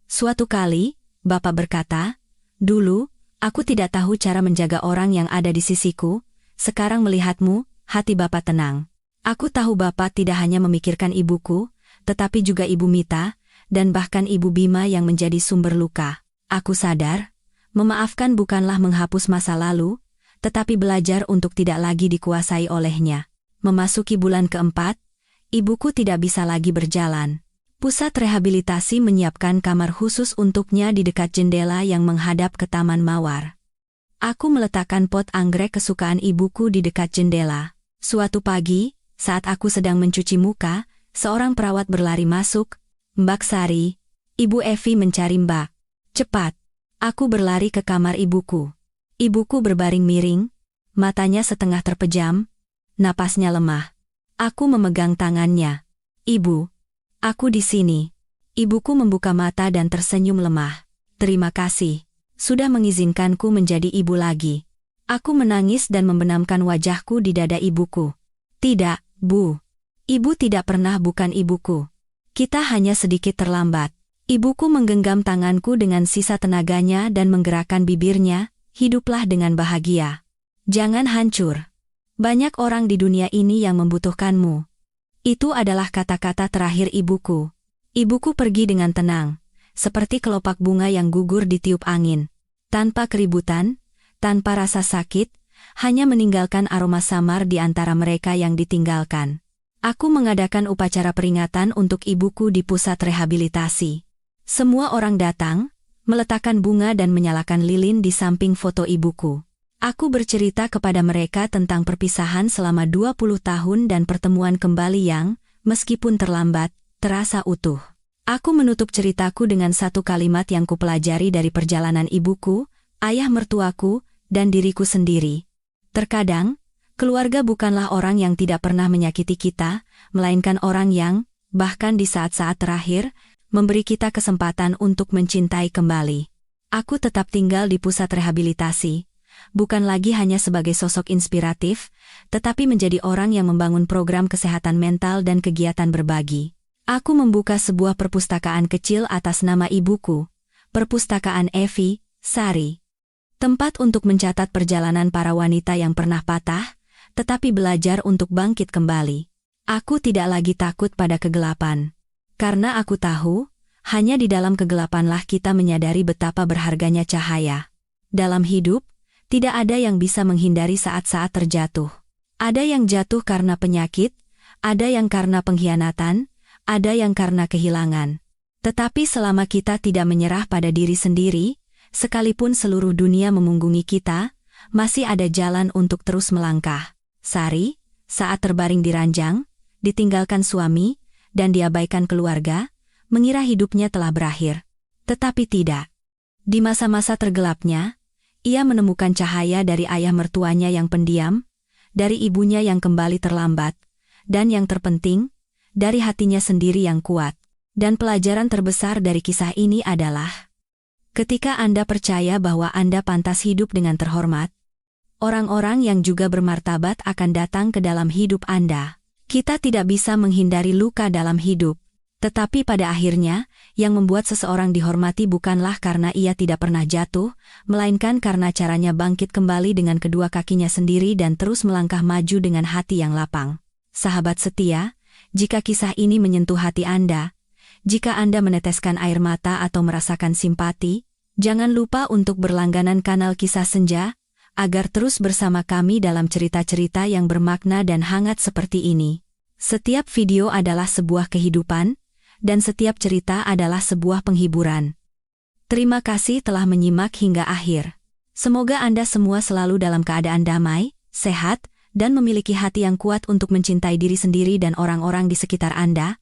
Suatu kali, Bapak berkata, "Dulu, aku tidak tahu cara menjaga orang yang ada di sisiku. Sekarang melihatmu, hati Bapak tenang. Aku tahu Bapak tidak hanya memikirkan ibuku, tetapi juga Ibu Mita, dan bahkan Ibu Bima yang menjadi sumber luka. Aku sadar, memaafkan bukanlah menghapus masa lalu, tetapi belajar untuk tidak lagi dikuasai olehnya." Memasuki bulan keempat, ibuku tidak bisa lagi berjalan. Pusat rehabilitasi menyiapkan kamar khusus untuknya di dekat jendela yang menghadap ke Taman Mawar. Aku meletakkan pot anggrek kesukaan ibuku di dekat jendela. Suatu pagi, saat aku sedang mencuci muka, seorang perawat berlari masuk. "Mbak Sari." Ibu Evi mencari Mbak. "Cepat." Aku berlari ke kamar ibuku. Ibuku berbaring miring, matanya setengah terpejam, napasnya lemah. Aku memegang tangannya. "Ibu, aku di sini." Ibuku membuka mata dan tersenyum lemah. "Terima kasih, sudah mengizinkanku menjadi ibu lagi." Aku menangis dan membenamkan wajahku di dada ibuku. "Tidak, Bu. Ibu tidak pernah bukan ibuku. Kita hanya sedikit terlambat." Ibuku menggenggam tanganku dengan sisa tenaganya dan menggerakkan bibirnya, "Hiduplah dengan bahagia. Jangan hancur. Banyak orang di dunia ini yang membutuhkanmu." Itu adalah kata-kata terakhir ibuku. Ibuku pergi dengan tenang, seperti kelopak bunga yang gugur ditiup angin. Tanpa keributan, tanpa rasa sakit, hanya meninggalkan aroma samar di antara mereka yang ditinggalkan. Aku mengadakan upacara peringatan untuk ibuku di pusat rehabilitasi. Semua orang datang, meletakkan bunga dan menyalakan lilin di samping foto ibuku. Aku bercerita kepada mereka tentang perpisahan selama 20 tahun dan pertemuan kembali yang, meskipun terlambat, terasa utuh. Aku menutup ceritaku dengan satu kalimat yang kupelajari dari perjalanan ibuku, ayah mertuaku, dan diriku sendiri. Terkadang, keluarga bukanlah orang yang tidak pernah menyakiti kita, melainkan orang yang, bahkan di saat-saat terakhir, memberi kita kesempatan untuk mencintai kembali. Aku tetap tinggal di pusat rehabilitasi, bukan lagi hanya sebagai sosok inspiratif, tetapi menjadi orang yang membangun program kesehatan mental dan kegiatan berbagi. Aku membuka sebuah perpustakaan kecil atas nama ibuku, Perpustakaan Evi, Sari. Tempat untuk mencatat perjalanan para wanita yang pernah patah, tetapi belajar untuk bangkit kembali. Aku tidak lagi takut pada kegelapan. Karena aku tahu, hanya di dalam kegelapanlah kita menyadari betapa berharganya cahaya. Dalam hidup, tidak ada yang bisa menghindari saat-saat terjatuh. Ada yang jatuh karena penyakit, ada yang karena pengkhianatan, ada yang karena kehilangan. Tetapi selama kita tidak menyerah pada diri sendiri, sekalipun seluruh dunia memunggungi kita, masih ada jalan untuk terus melangkah. Sari, saat terbaring di ranjang, ditinggalkan suami, dan diabaikan keluarga, mengira hidupnya telah berakhir. Tetapi tidak. Di masa-masa tergelapnya, ia menemukan cahaya dari ayah mertuanya yang pendiam, dari ibunya yang kembali terlambat, dan yang terpenting, dari hatinya sendiri yang kuat. Dan pelajaran terbesar dari kisah ini adalah, ketika Anda percaya bahwa Anda pantas hidup dengan terhormat, orang-orang yang juga bermartabat akan datang ke dalam hidup Anda. Kita tidak bisa menghindari luka dalam hidup. Tetapi pada akhirnya, yang membuat seseorang dihormati bukanlah karena ia tidak pernah jatuh, melainkan karena caranya bangkit kembali dengan kedua kakinya sendiri dan terus melangkah maju dengan hati yang lapang. Sahabat setia, jika kisah ini menyentuh hati Anda, jika Anda meneteskan air mata atau merasakan simpati, jangan lupa untuk berlangganan kanal Kisah Senja, agar terus bersama kami dalam cerita-cerita yang bermakna dan hangat seperti ini. Setiap video adalah sebuah kehidupan, dan setiap cerita adalah sebuah penghiburan. Terima kasih telah menyimak hingga akhir. Semoga Anda semua selalu dalam keadaan damai, sehat, dan memiliki hati yang kuat untuk mencintai diri sendiri dan orang-orang di sekitar Anda.